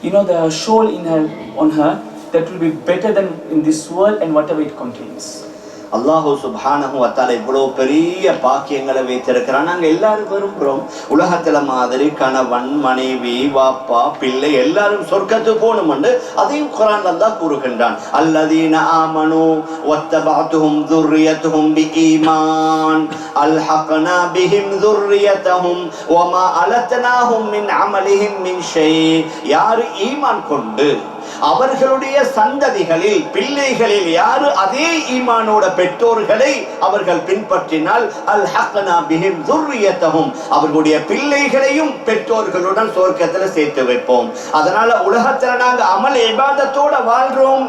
You know, the soul in her, on her, that will be better than in this world and whatever it contains. அல்லாஹு சுப்ஹானஹு வ தஆலா இவ்வளவு பெரிய பாக்கியங்களை வைத்திருக்கிறான். நாங்க எல்லாரும் விரும்புறோம் உலகத்துல மாதிரி கணவன் மனைவி வாப்பா பிள்ளை எல்லாரும் சொர்க்கத்துக்கு போகணும்னு அதையும் குர்ஆன்ல அல்லாஹ் கூறுகின்றான். அல்லதீன ஆமனு வத்தபஅத்துஹும் ذُرِّيَّتُهُم بِإِيمَانٍ அல்ஹக்னா பிஹிம் ذُرِّيَّتَهُم வமா அலத்னாஹும் மின் அமலிஹிம் மின் ஷைء, யார் ஈமான் கொண்டு அவர்களுடைய சந்ததிகளில் பிள்ளைகளில் யாரு அதே ஈமானோட பெற்றோர்களை அவர்கள் பின்பற்றினால் அல்ஹக்னா பிஹிம் ذُرِّيَّتَهُم, அவர்களுடைய பிள்ளைகளையும் பெற்றோர்களுடன் சொர்க்கத்துல சேர்த்து வைப்போம். அதனால உலகத்துல நாங்க அமல் இபாதத்தோட வாழ்றோம்.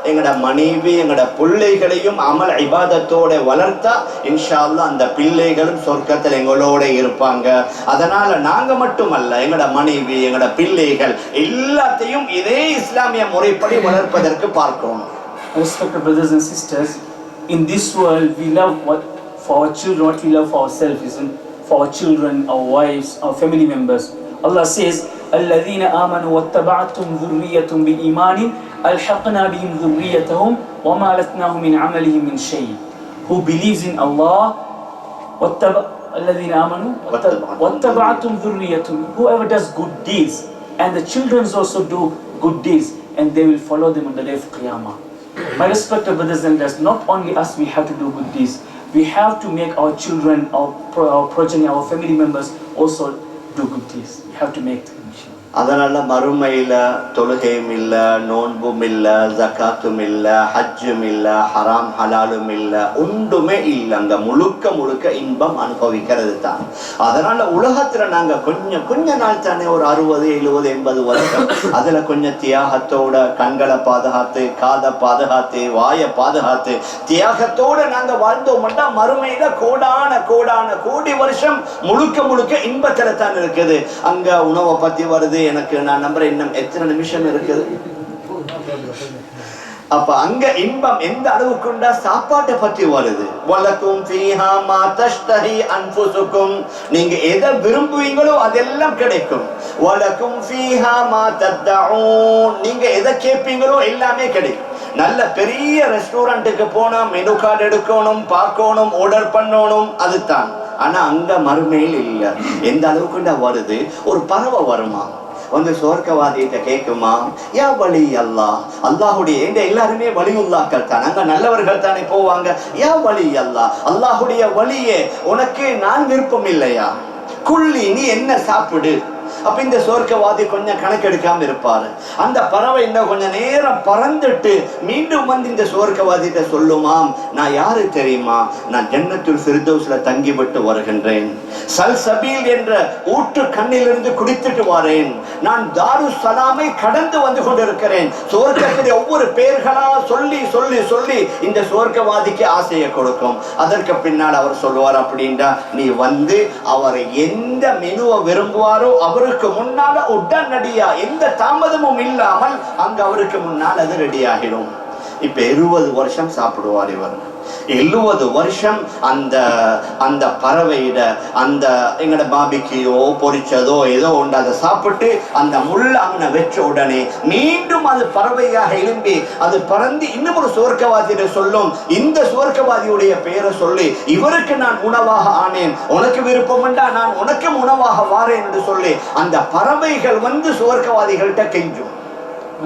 எங்கட மனைவி எங்கட பிள்ளைகளையும் அமல் இபாதத்தோட வளர்த்தா இன்ஷா அல்லாஹ் அந்த பிள்ளைகளும் சொர்க்கத்தில் எங்களோட இருப்பாங்க. அதனால நாங்க மட்டுமல்ல, எங்கட மனைவி எங்கட பிள்ளைகள் எல்லாத்தையும் இதே இஸ்லாமிய முறைப்படி வளர்ப்பதற்கு பார்க்கிறோம். Respected brothers and sisters, in this world we love what for our children, what we love for ourselves, isn't for our children, our wives, our family members. Allah says, الذين آمنوا واتبعتهم ذريتهم بإيمان ألحقنا بهم ذريتهم وما ألتناهم من عملهم من شيء. Who believes in Allah, الذين آمنوا واتبعتهم ذريتهم, whoever does good deeds, and the children also do good deeds, and they will follow them on the day of Qiyamah. My respected brothers and sisters, not only us we have to do good deeds, we have to make our children, our progeny, our family members also do good deeds. We have to make them. அதனால மறுமையில தொழுகையும் இல்ல, நோன்பும் இல்ல, ஜகாத்தும் இல்ல, ஹஜ்ஜும் இல்ல, ஹராம் ஹலாலும் இல்ல, ஒன்றுமே இல்ல. அங்க முழுக்க முழுக்க இன்பம் அனுபவிக்கிறது தான். அதனால உலகத்துல நாங்க கொஞ்ச நாள் தானே, ஒரு 60, 70, 80 வருஷம், அதுல கொஞ்சம் தியாகத்தோட கண்களை பாதுகாத்து, காதை பாதுகாத்து, வாயை பாதுகாத்து, தியாகத்தோட நாங்க வாழ்ந்தோம்னா மறுமையில கோடான கோடான கோடி வருஷம் முழுக்க முழுக்க இன்பத்துல தான் இருக்குது. அங்க உணவை பத்தி வருது, எனக்கு நான் நம்புறேன் இன்னும் எத்தனை நிமிஷம் இருக்குது. அப்ப அங்க இன்பம் எந்த அளவுக்குண்டா சாப்பாட்டை பத்தி வருது. வலக்கும் ஃபீஹா மா தஷ்தஹி அன்ஃபுசுக்கும், நீங்க எதை விரும்புவீங்களோ அதெல்லாம் கிடைக்கும். வலக்கும் ஃபீஹா மா தத்தஊன், நீங்க எதை கேட்பீங்களோ எல்லாமே கிடைக்கும். நல்ல பெரிய ரெஸ்டாரண்ட்டுக்கு போனா மெனு கார்டு எடுக்கணும், பார்க்கணும், ஆர்டர் பண்ணணும், அதுதான். ஆனா அங்க மறுமையில் இல்ல. எந்த அளவுக்குண்டா வருது, ஒரு பறவை வருமா வந்து சொர்க்கவாதியிட்ட கேட்குமா, யா வலி அல்லாஹ், அல்லாஹுடைய, எங்க எல்லாருமே வலியுல்லாக்கள் தான், அங்க நல்லவர்கள் தானே போவாங்க. யா வலி அல்லாஹ், அல்லாஹுடைய வலியே, உனக்கு நான் விருப்பம் இல்லையா, குள்ளி நீ என்ன சாப்பிடு. அப்ப இந்த சொர்க்கவாதி கொஞ்சம் கணக்கெடுக்காம இருப்பாரு. அந்த பறவை இன்னும் கொஞ்சம் நேரம் பறந்துட்டு மீண்டும் வந்து இந்த சொர்க்கவாதிட்ட சொல்லுமாம், நான் யாரு தெரியுமா, நான் ஜன்னத்துல் ஃபிர்தௌஸ்ல தங்கி விட்டு வருகின்றேன், சல்சபீல் என்ற ஊற்று கண்ணிலிருந்து குடித்துட்டு வரேன், நான் தாருஸ் சலாமை கடந்து வந்து கொண்டிருக்கிறேன். சொர்க்கத்தில் ஒவ்வொரு பேர்களா சொல்லி சொல்லி சொல்லி இந்த சொர்க்கவாதிக்கு ஆசையை கொடுக்கும். அதற்கு பின்னால் அவர் சொல்லுவார், அப்படின்டா நீ வந்து அவர் எந்த மெனுவை விரும்புவாரோ அவருக்கு முன்னால உடனடியா எந்த தாமதமும் இல்லாமல் அங்க அவருக்கு முன்னால் அது ரெடி ஆகிடும். இப்ப 20 வருஷம் சாப்பிடுவார் இவர். 70 வருஷம் அந்த அந்த பறவையிட அந்த எங்கட பாபிக்கியோ பொரிச்சதோ ஏதோ உண்டு அதை சாப்பிட்டு அந்த முள்ள அங்கே வச்ச உடனே மீண்டும் அது பறவையாக எழும்பி அது பறந்து இன்னும் ஒரு சுவர்க்கவாதியை சொல்லும். இந்த சுவர்க்கவாதியுடைய பெயரை சொல்லி இவருக்கு நான் உணவாக ஆனேன், உனக்கு விருப்பம் என்றா நான் உனக்கும் உணவாக வாரேன் என்று சொல்லி அந்த பறவைகள் வந்து சுவர்க்கவாதிகள்கிட்ட கெஞ்சும்.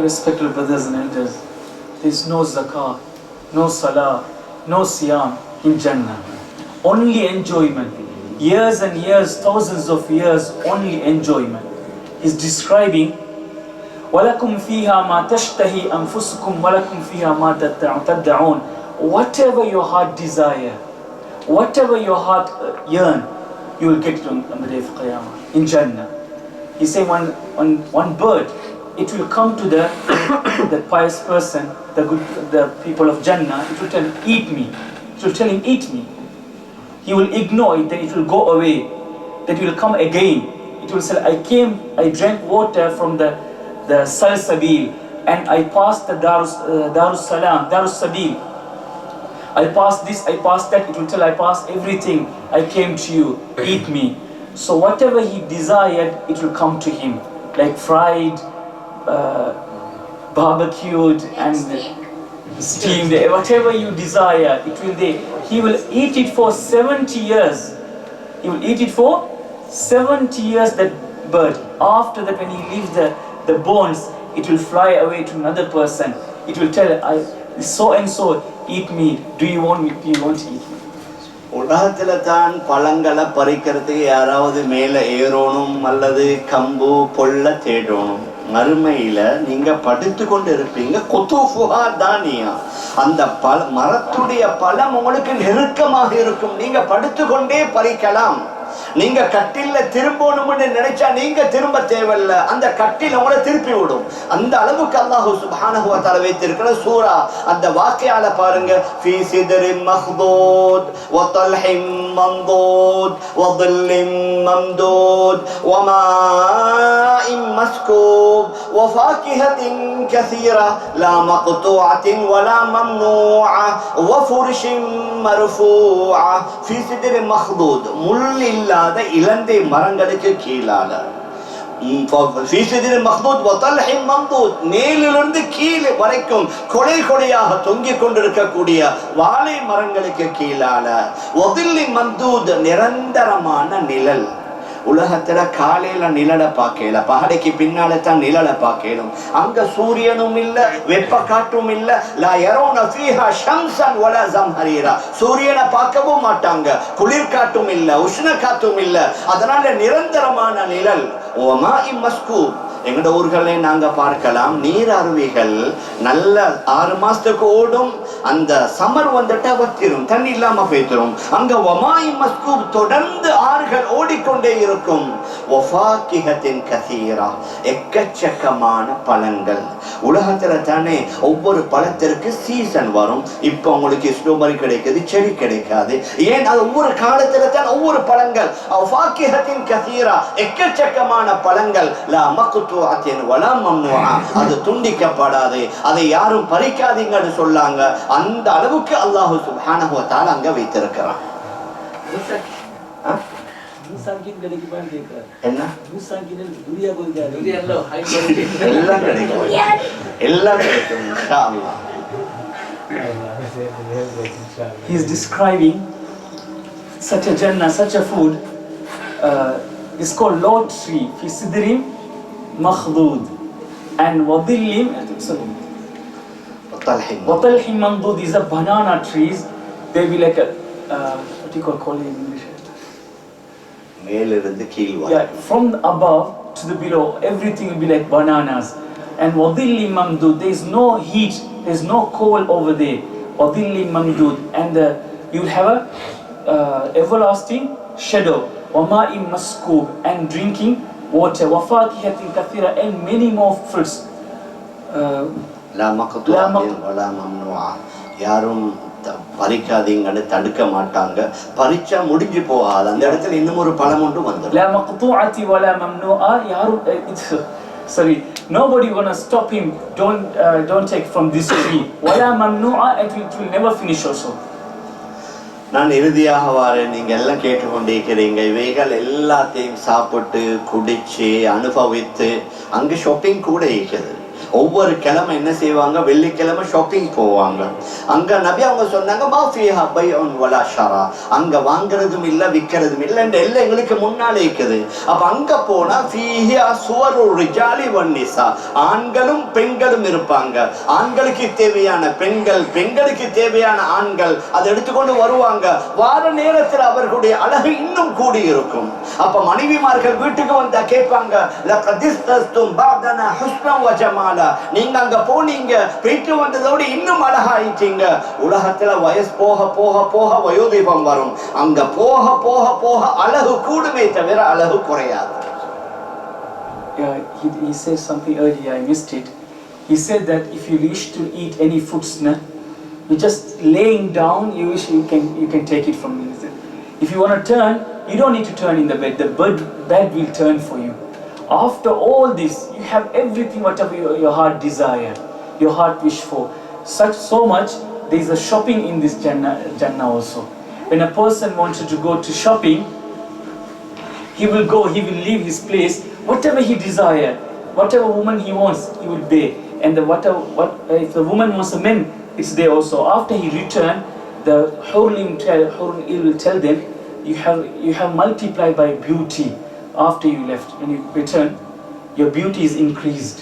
Respected brothers and elders, there is no zakah, no salah, no siyam in Jannah. Only enjoyment. Years and years, thousands of years, only enjoyment. He's describing وَلَكُمْ فِيهَا مَا تَشْتَهِي أَنفُسُكُمْ وَلَكُمْ فِيهَا مَا تَدَّعُونَ. Whatever your heart desire, whatever your heart yearn, you will get it on the day of Qiyamah in Jannah. He said one bird, it will come to the pious person, the people of Jannah. It will tell, eat me. It will tell him, eat me. He will ignore it, then it will go away. Then it will come again. It will say, I drank water from the Salsabil, and I passed the Darus Sabil. I passed this, I passed that. It will tell, I passed everything. I came to you, eat me. So whatever he desired, it will come to him, like fried, barbecued and steamed, whatever you desire, it will there. He will eat it for 70 years. He will eat it for 70 years, that bird. After that, when he leaves the bones, it will fly away to another person. It will tell, so and so, eat me. Do you want to eat me? உலகத்துல தான் பழங்களை பறிக்கிறதுக்கு யாராவது மேல ஏறணும் அல்லது கம்பு பொல்ல தேடணும். மறுமையில நீங்க படுத்து கொண்டு இருப்பீங்க. குத்துஃபுஹா தானியா, அந்த மரத்துடைய பழம் உங்களுக்கு நெருக்கமாக இருக்கும். நீங்க படுத்து கொண்டே பறிக்கலாம். நீங்க கட்டில திரும்பணும்னு நினைச்சா நீங்க திரும்ப தேவையில்லை, அந்த கட்டில் உங்களை திருப்பி விடும். அந்த அளவுக்கு அல்லாஹ் சுப்ஹானஹு வ தஆலா வைத்திருக்கிற சூரா. அந்த வாக்கியால பாருங்க, ஃபீ சிதரின் மஹ்தூத் வ தல்ஹின் மம்தூத் வ ظில்லின் மம்தூத் வ மாஇன் மஸ்கூப் வ ஃபாகிஹத்தின் கஸீரா லா மக்தூஅத்தின் வ லா மம்னூஅ வ ஃபுர்ஷின் மர்ஃபூஅ. ஃபீ சிதரின் மஹ்தூத், முள் இல்லாத இலந்தை மரங்களுக்கு கீழால. மேலிலிருந்து கீழே வரைக்கும் கொலை கொலையாக தொங்கிக் கொண்டிருக்கக்கூடிய வாழை மரங்களுக்கு கீழால. நிரந்தரமான நிழல். உலகத்துல காலையில நிழலை பார்க்கல, பகடைக்கு பின்னால தான் நிழலை பார்க்கலும். அங்க சூரியனும் இல்ல, வெப்ப காற்றும் இல்ல. லா யரௌன ஃபீஹா ஷம்ஸன் வலா ஸம்ஹரீரா, சூரியனை பார்க்கவும் மாட்டாங்க, குளிர் காற்றும் இல்ல, உஷ்ண காற்றும் இல்ல. அதனால நிரந்தரமான நிழல். வமாஇ மஸ்கூப், எங்கட ஊர்களை நாங்க பார்க்கலாம், நீர் அருவிகள் நல்ல 6 மாசத்துக்கு ஓடும். அந்த சமர் வந்துட்டா வத்திரும், தண்ணி இல்லாம போய்த்திரும். அங்க வமாஇ மஸ்கூப், தொடர்ந்து ஆறுகள் ஓடிக்கொண்டே இருக்கும். வஃபாகிஹத்தின் கஸீரா, எக்கச்சக்கமான பழங்கள். உலகத்துல தானே ஒவ்வொரு பழத்திற்கு சீசன் வரும். இப்ப உங்களுக்கு ஸ்ட்ராபெரி கிடைக்குது, செரி கிடைக்காது. ஏன்? அது ஒவ்வொரு காலத்துல தான் ஒவ்வொரு பழங்கள். வஃபாகிஹத்தின் கஸீரா, எக்கச்சக்கமான பழங்கள். லா மக்தூஅத்தின் வலா மம்னூஅ, அது துண்டிக்கப்படாது, அதை யாரும் பறிக்காதீங்கன்னு சொல்லாங்க. அந்த அளவுக்கு அல்லாஹ் சுப்ஹானஹு வ தஆலா அங்க வைத்திருக்கிறான். என்ன எல்லாம் கிடைக்கும், எல்லாம் கிடைக்கும் இன்ஷா அல்லாஹ். He is describing such a Jannah, such a food. It's called Lord tree. Fi sidrin makhdud and wadillim watalhim mamdud is a banana trees. They be like a what do you call it in English? மேலிருந்து கீழ் வரை. Yeah, from above to the below, everything will be like bananas. And wadillim mamdud, there is no heat, there is no cold over there. Wadillim mamdud, and you will have a everlasting shadow. Wama'in maskoob, and drinking water. Wafakihatin kathira, and many more fruits. லா மக்தூஅத்தின் வலா மம்னூஅ, யாரும் பறிக்காதீங்கன்னு தடுக்க மாட்டாங்க. பறிச்சா முடிஞ்சு போகாது, அந்த இடத்துல இன்னும் ஒரு பழம் ஒன்று வந்துடும். லா மக்தூஅத்தி வலா மம்னூஅ, யாரும் sorry, nobody gonna stop him. Don't take from this tree. Wala mamnu'a, it will never finish also. நான் இறுதியாக வாரேன். நீங்கள் எல்லாம் கேட்டுக்கொண்டிருக்கிறீங்க. இவைகள் எல்லாத்தையும் சாப்பிட்டு குடிச்சு அனுபவித்து அங்கே ஷாப்பிங் கூட இருக்குது. ஒவ்வொரு கிழமை என்ன செய்வாங்க, வெள்ளிக்கிழமை ஷாப்பிங் போவாங்க. அங்க நபி அவங்க சொன்னாங்க மாஃபியா பைஉன் வலா ஷரா, அங்க வாங்குறதும் இல்ல விற்கிறதும் இல்ல, எல்லாம் எங்களுக்கு முன்னாலே இருக்குது. அப்ப அங்க போனா ஃபீஹா சுவரு ரிஜாலி வன் நிசா, ஆண்களும் பெண்களும் இருப்பாங்க. ஆண்களுக்கு தேவையான பெண்கள், பெண்களுக்கு தேவையான ஆண்கள் அதை எடுத்துக்கொண்டு வருவாங்க. வார நேரத்தில் அவர்களுடைய அழகு இன்னும் கூடி இருக்கும். அப்ப மனைவிமார்கள் வீட்டுக்கு வந்தா கேட்பாங்க லகதிஸ்தஸ்தும் பாதனா ஹுஸ்னம் வ ஜமாலா, நீங்க அங்க போனீங்க, போயிட்டு வந்ததோடு இன்னும் அழகாயிட்டீங்க. உலகத்துல வயசு போக போக போக வயோதிபம் வரும். அங்க போக போக போக அழகு கூடுமே தவிர அழகு குறையாது. Yeah, he said something earlier, I missed it. He said that if you wish to eat any foods, you just laying down, you wish you can take it from me. If you want to turn, you don't need to turn in the bed. The bed will turn for you. After all this, you have everything whatever your heart desire, your heart wish for. So much, there is a shopping in this Jannah also. When a person wanted to go to shopping, he will go, he will leave his place, whatever he desired, whatever woman he wants, he will pay. And if the woman wants a man, it's there also. After he return, the Hurlim will tell them, you have multiplied by beauty. After you left, when you return, your beauty is increased.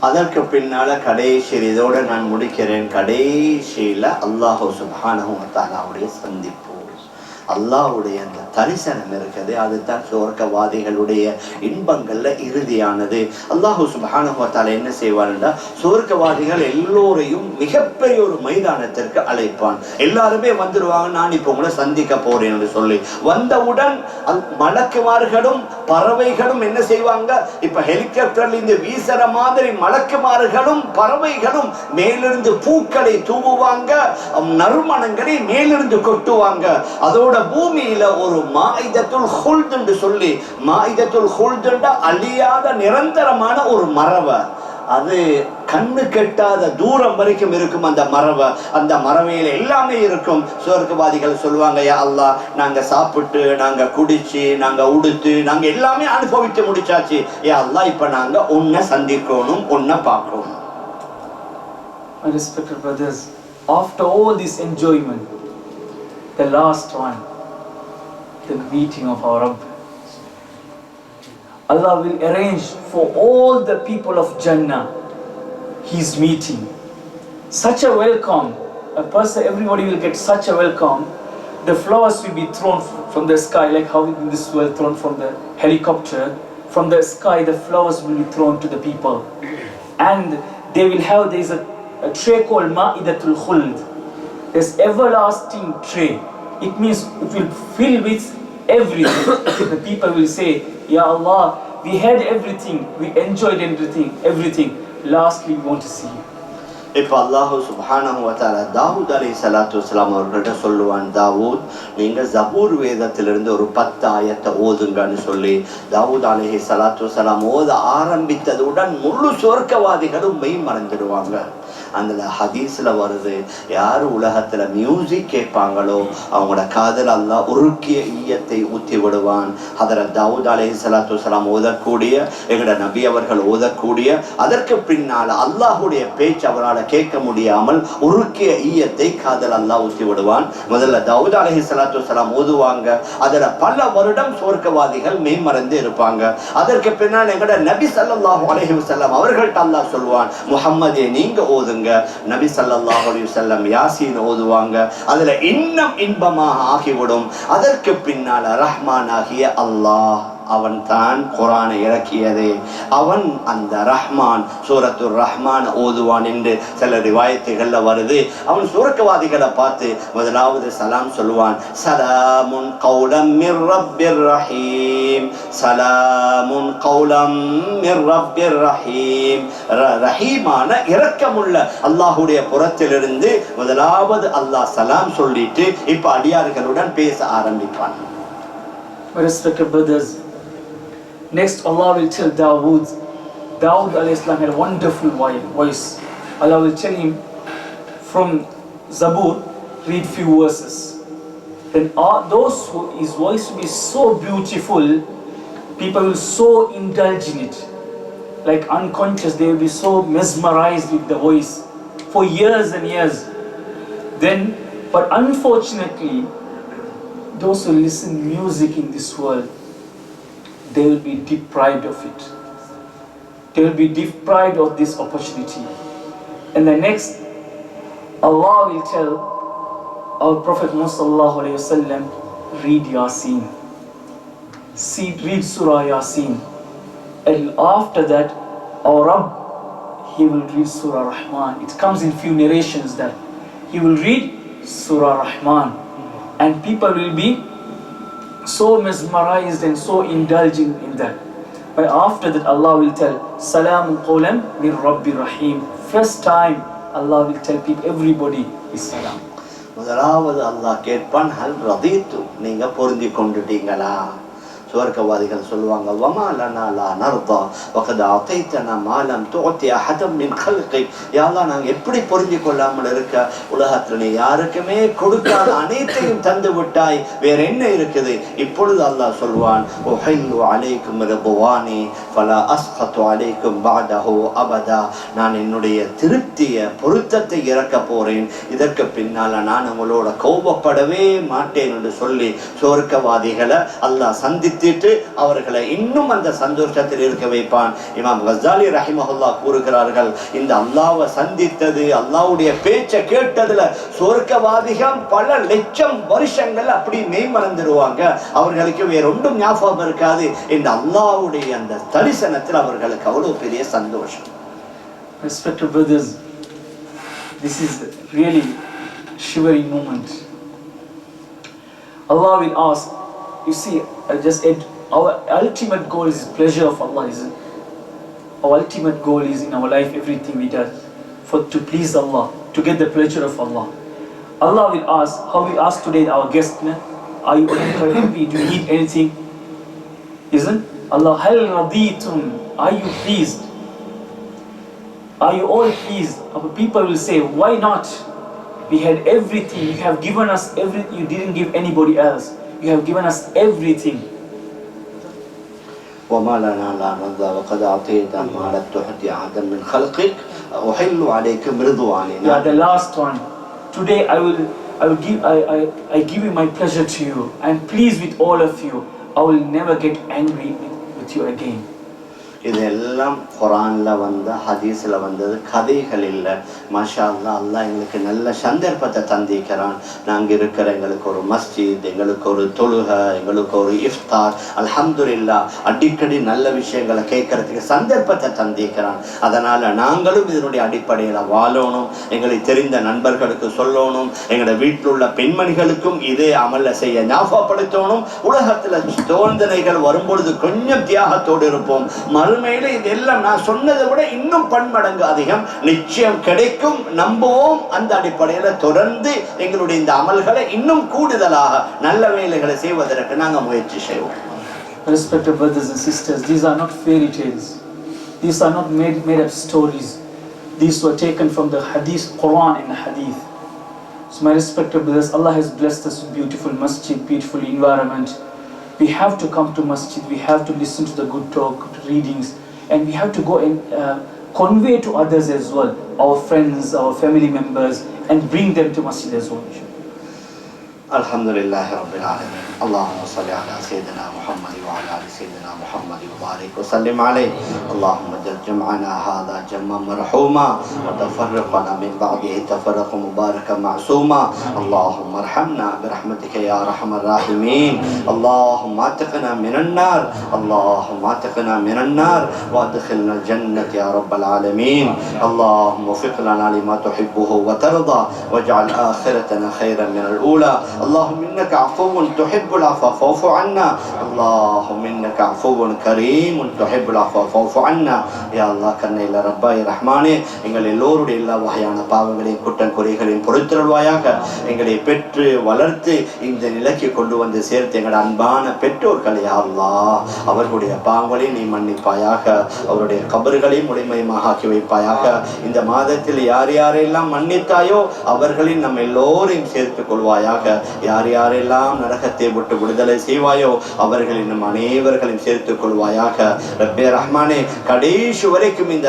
அதற்கு பின்னால கடைசியில் இதோட நான் முடிக்கிறேன். கடைசியில அல்லாஹ் சுப்ஹானஹு வ தஆலாவுடைய சந்திப்பு, அல்லாஹ்வுடைய அந்த தரிசனம் இருக்குது. அதுதான் சுவர்க்கவாதிகளுடைய இன்பங்கள்ல இறுதியானது. அல்லாஹ் சுப்ஹானஹு வ தஆலா என்ன செய்வார்னா, சுவர்க்கவாதிகள் எல்லோரையும் மிகப்பெரிய ஒரு மைதானத்திற்கு அழைப்பான். எல்லாருமே வந்துடுவாங்க, நான் இப்ப உங்களை சந்திக்க போறேன் என்று சொல்லி வந்தவுடன் மலக்குமார்களும் பறவைகளும் என்ன செய்வாங்க, இப்ப ஹெலிகாப்டர்ல இருந்து வீசுற மாதிரி மலக்குமார்களும் பறவைகளும் மேலிருந்து பூக்களை தூவுவாங்க, நறுமணங்களை மேலிருந்து கொட்டுவாங்க. அதோட பூமியில ஒரு மாஇதத்துல் ஹுல்த் என்று சொல்லி, மாஇதத்துல் ஹுல்த் என்ற அழியாத நிரந்தரமான ஒரு மரபை, அது கண்ணு கெட்டாத தூரம் வரைக்கும் இருக்கும். அந்த மரபை, அந்த மரபையில எல்லாமே இருக்கும். சுவர்க்கவாதிகள் சொல்லுவாங்க, யா அல்லாஹ், நாங்க சாப்பிட்டு நாங்க குடிச்சு நாங்க உடுத்து நாங்க எல்லாமே அனுபவித்து முடிச்சாச்சு. யா அல்லாஹ், இப்ப நாங்க உன்னை சந்திக்கணும், உன்னை பார்க்கணும். My respected brothers, after all this enjoyment, the last one, the meeting of our Rabb. Allah will arrange for all the people of Jannah His meeting. Such a welcome, a person, everybody will get such a welcome. The flowers will be thrown from the sky, like how in this world thrown from the helicopter. From the sky, the flowers will be thrown to the people, and they will have, there is a tray called Ma'idatul Khuld. There's everlasting tray. It means it will fill with everything. The people will say, Ya Allah, we had everything, we enjoyed everything. Lastly, we want to see you. இப்ப அல்லாஹ் சுப்ஹானஹு வ தஆலா தாவூத் அலைஹிஸ்ஸலாத்து வஸ்ஸலாம் அவர்கள்ட்ட சொல்லுவான், தாவூத், நீங்க ஜபூர் வேதத்திலிருந்து ஒரு 10 ஆயத்தை ஓதுங்கன்னு சொல்லி தாவூத் அலைஹிஸ்ஸலாத்து வஸ்ஸலாம் ஓத ஆரம்பித்ததுடன் முழு சொர்க்கவாதிகளும் மெய் மறந்துடுவாங்க. அந்த ஹதீஸ்ல வருது, யார் உலகத்துல மியூசிக் கேட்பாங்களோ அவங்களோட காதல் அல்லாஹ் உருக்கிய ஈயத்தை ஊற்றி விடுவான். ஹதரத் தாவூத் அலைஹிஸ்ஸலாத்து வஸ்ஸலாம் ஓதக்கூடிய, எங்களோட நபி அவர்கள் ஓதக்கூடிய, அதற்கு பின்னால அல்லாஹுடைய பேச்சு அவரால் கேட்க முடியாமல் உருக்கிய ஈயத்தை காதல் அல்லாஹ் ஊற்றி விடுவான். முதல்ல தாவூத் அலைஹிஸ்ஸலாத்து வஸ்ஸலாம் ஓதுவாங்க. அதுல பல வருடம் சொர்க்கவாதிகள் மெய்மறந்து இருப்பாங்க. அதற்கு பின்னால் எங்களோட நபி ஸல்லல்லாஹு அலைஹி வஸல்லம் அவர்கள்ட்ட அல்லாஹ் சொல்லுவான், முஹம்மதே நீங்க ஓதுங்க. நபி ஸல்லல்லாஹு அலைஹி வஸல்லம் யாசீன் ஓதுவாங்க. அதுல இன்னும் இன்பமாக ஆகிவிடும். அதற்கு பின்னால ரஹ்மான் ஆகிய அல்லாஹ், அவன் தான் குர்ஆனை இறக்கியதே, அவன் அந்த ரஹ்மான் சூரத்துர் ரஹ்மான் ஓதுவான் என்று சில ரிவாயத்துகள்ல வருது. அவன் சுவர்க்கவாதிகளை பார்த்து முதலாவது சலாம் சொல்லுவான், சலாமுன் கௌலம் மிர் ரப்பிர் ரஹீம், சலாமுன் கௌலம் மிர் ரப்பிர் ரஹீம். ரஹீமான இரக்கமுள்ள அல்லாஹ்வுடைய புறத்திலிருந்து முதலாவது அல்லாஹ் சலாம் சொல்லிட்டு இப்ப அடியார்களுடன் பேச ஆரம்பிப்பான். Respected brothers, next Allah will tell Dawood alayhi salam had a wonderful voice. Allah will tell him from Zabur, read few verses. then those who his voice will be so beautiful, people will so indulge in it, like unconscious, they will be so mesmerized with the voice for years and years. Then, but unfortunately, those who listen music in this world, they will be deprived of it. They will be deprived of this opportunity. And the next, Allah will tell our Prophet Muhammad, read Yasin. Read Surah Yasin. And after that, our Rabb, He will read Surah Rahman. It comes in few narrations that He will read Surah Rahman. And people will be so mesmerized and so indulging in that. But after that, Allah will tell, Salamun qawlan min Rabbi Rahim. First time, Allah will tell people, everybody is salam. முதலாவது அல்லாஹ் கேட்பான், ஹல் ரதீத்து, நீங்க பொருந்தி கொண்டுட்டீங்களா? சுவர்க்கவாதிகள் சொல்லுவாங்க, வமா லனா லா நர்தா வகத் ஆதைதனா மா லம் துஅதி அஹதம் மின் கல்கிக். யா அல்லாஹ், நாங்க எப்படி பொருந்தி கொள்ளாமல் இருக்க? உலகத்துல நீ யாருக்குமே கொடுக்காத அனைத்தையும் தந்து விட்டாய், வேற என்ன இருக்குது? இப்பொழுது அல்லாஹ் சொல்வான், உஹில்லு அலைக்கும் ரிதுவானி ஃபலா அஸ்கது அலைக்கும் பஅதஹு அபதா. நான் என்னுடைய திருப்திய பொருத்தத்தை இறக்க போறேன், இதற்கு பின்னால நான் உங்களோட கோபப்படவே மாட்டேன் என்று சொல்லி சுவர்க்கவாதிகளை அல்லாஹ் சந்தித்து அவர்களை இன்னும் அந்த சந்தோஷத்தில் இருக்க வைப்பான். இமாம் கஸ்ஸாலி ரஹிமஹுல்லாஹ் கூறுகிறார்கள், இந்த அல்லாஹ்வை சந்தித்தது, அல்லாஹ்வுடைய பேச்சை கேட்டதுல சொர்க்கவாதிகள் பல லட்சம் வருஷங்கள் அப்படி மெய்மறந்துடுவாங்க. அவர்களுக்கு வேற ஒன்றும் ஞாபகம் இருக்காது. இந்த அல்லாஹ்வுடைய அந்த தரிசனத்தில் அவர்களுக்கு அவ்வளவு பெரிய சந்தோஷம். Respected brothers, this is really shivering moment. Allah will ask, you see, our ultimate goal is pleasure of Allah, isn't it? Our ultimate goal is in our life, everything we do to please Allah, to get the pleasure of Allah. Allah will ask, how we ask today our guest, are you happy? Do you eat anything? Isn't Allah, hal raditum, are you pleased? Are you all pleased? Our people will say, why not? We had everything, you have given us everything, you didn't give anybody else. You have given us everything. وما لنا لا نرضى وقد أعطيت ما لم تعطي أحدا من خلقك أحل عليكم رضواني. Yeah, the last one. Today I give you my pleasure to you. I am pleased with all of you. I will never get angry with you again. இதெல்லாம் குர்ஆன்ல வந்த ஹதீஸ்ல வந்தது, கதைகள் இல்லை. மாஷா அல்லாஹ், அல்லாஹ் எங்களுக்கு நல்ல சந்தர்ப்பத்தை தந்திக்கிறான். நாங்க இருக்கிற எங்களுக்கு ஒரு மஸ்ஜித், எங்களுக்கு ஒரு தொழுகை, எங்களுக்கு ஒரு இஃப்தார், அல்ஹம்துலில்லாஹ், அடிக்கடி நல்ல விஷயங்களை கேட்கறதுக்கு சந்தர்ப்பத்தை தந்திக்கிறான். அதனால நாங்களும் இதனுடைய அடிப்படையில் வாழணும், எங்களுக்கு தெரிந்த நண்பர்களுக்கு சொல்லணும், எங்களோட வீட்டில் உள்ள பெண்மணிகளுக்கும் இதே அமல்ல செய்ய ஞாபகப்படுத்தணும். உலகத்துல தோல்தனைகள் வரும்பொழுது கொஞ்சம் தியாகத்தோடு இருப்போம். மறுமையில இதெல்லாம் நான் சொன்னதை விட இன்னும் பன்மடங்கு அதிகம் நிச்சயம் கிடைக்கும். நம்புவோம். அந்த அடிப்படையில் தொடர்ந்து எங்களுடைய இந்த அமல்களை இன்னும் கூடுதலாக நல்ல வேலைகளை செய்வதற்கு நாங்கள் முயற்சி செய்வோம். Respected brothers and sisters, these are not fairy tales. These are not made up stories. These were taken from the hadith, Quran and the hadith. So my respected brothers, Allah has blessed us with beautiful masjid, beautiful environment. We have to come to masjid, we have to listen to the good talk, good readings, and we have to go and convey to others as well, our friends, our family members, and bring them to masjid as well. Alhamdulillah Rabbil Alamin. Allahumma salli ala Sayyidina Muhammad wa ala ali Sayyidina Muhammad wa barik wa sallim alayhi. Allahumma jal jam'ana hadha jam'an marhuma wa tafarraqana min ba'dihi tafarraqan mubarakan ma'suma. Allahumma arhamna bi rahmatika ya arhamar rahimin. Allahumma atiqna minan nar. Allahumma atiqna minan nar wa adkhilna al-jannata ya rabbal alamin. Allahumma waffiq lana lima tuhibbuhu wa tarda waj'al akhiratana khayran min al-ula. اللهم إنك عفو تحب تحب العفو فاعف عنا اللهم إنك عفو كريم تحب العفو فاعف عنا يا الله கர்ணையில ரப்பாய் ரஹ்மானே எங்கள் எல்லோருடைய எல்லா வகையான பாவங்களையும் குற்றம் குறைகளையும் பொறுத்தருள்வாயாக. எங்களை பெற்று வளர்த்து இந்த நிலைக்கு கொண்டு வந்து சேர்த்து எங்கள் அன்பான பெற்றோர்கள் யா அல்லாஹ் அவர்களுடைய பாவங்களை நீ மன்னிப்பாயாக. அவருடைய கபர்களை முழுமையமாக ஆக்கி வைப்பாயாக. இந்த மாதத்தில் யார் யாரெல்லாம் மன்னித்தாயோ அவர்களின் நம்ம எல்லோரையும் சேர்த்துக் கொள்வாயாக. யார் யாரெல்லாம் நரகத்தை விட்டு விடுதலை செய்வாயோ அவர்களின் நம் அனைவர்களையும் சேர்த்துக் கொள்வாயாக. ரப்பே ரஹ்மானே கடைசி வரைக்கும் இந்த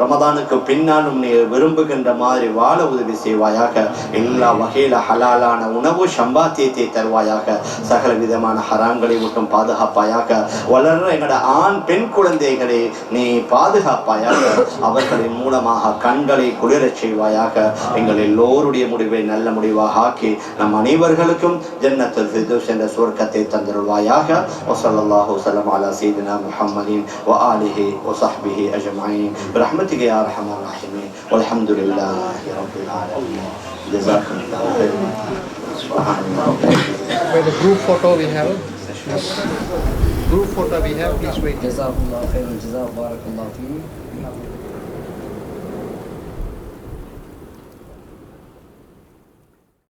ரமதானுக்கு பின்னாலும் நீ விரும்புகின்ற மாதிரி வாழ உதவி செய்வாயாக. எல்லா வகையில ஹலாலான உணவு சம்பாத்தியத்தை தருவாயாக. சகல விதமான ஹராம்களை விட்டும் பாதுகாப்பாயாக. வளர்ற எங்களோட ஆண் பெண் குழந்தைகளை நீ பாதுகாப்பாயாக. அவர்களின் மூலமாக கண்களை குளிரச் செய்வாயாக. எங்கள் எல்லோருடைய முடிவை நல்ல முடிவாக ஆக்கி நம் அனைவர்களுக்கும் ஜன்னத்துல் ஃபிர்தௌஸ் என்ற சுவர்க்கத்தை தந்தருள்வாயாக. வஸல்லல்லாஹு வஸல்லம் அலா சய்யிதினா முஹம்மதின் வ ஆலிஹி வ ஸஹ்பிஹி அஜ்மஈன் برحمتك يا ارحم الراحمين والحمد لله رب العالمين. جزاكم الله خيرا. سبحان الله. Wait, the group photo we have. Group photo we have. Please wait. جزاكم الله خيرا. جزاك بارك الله فيك.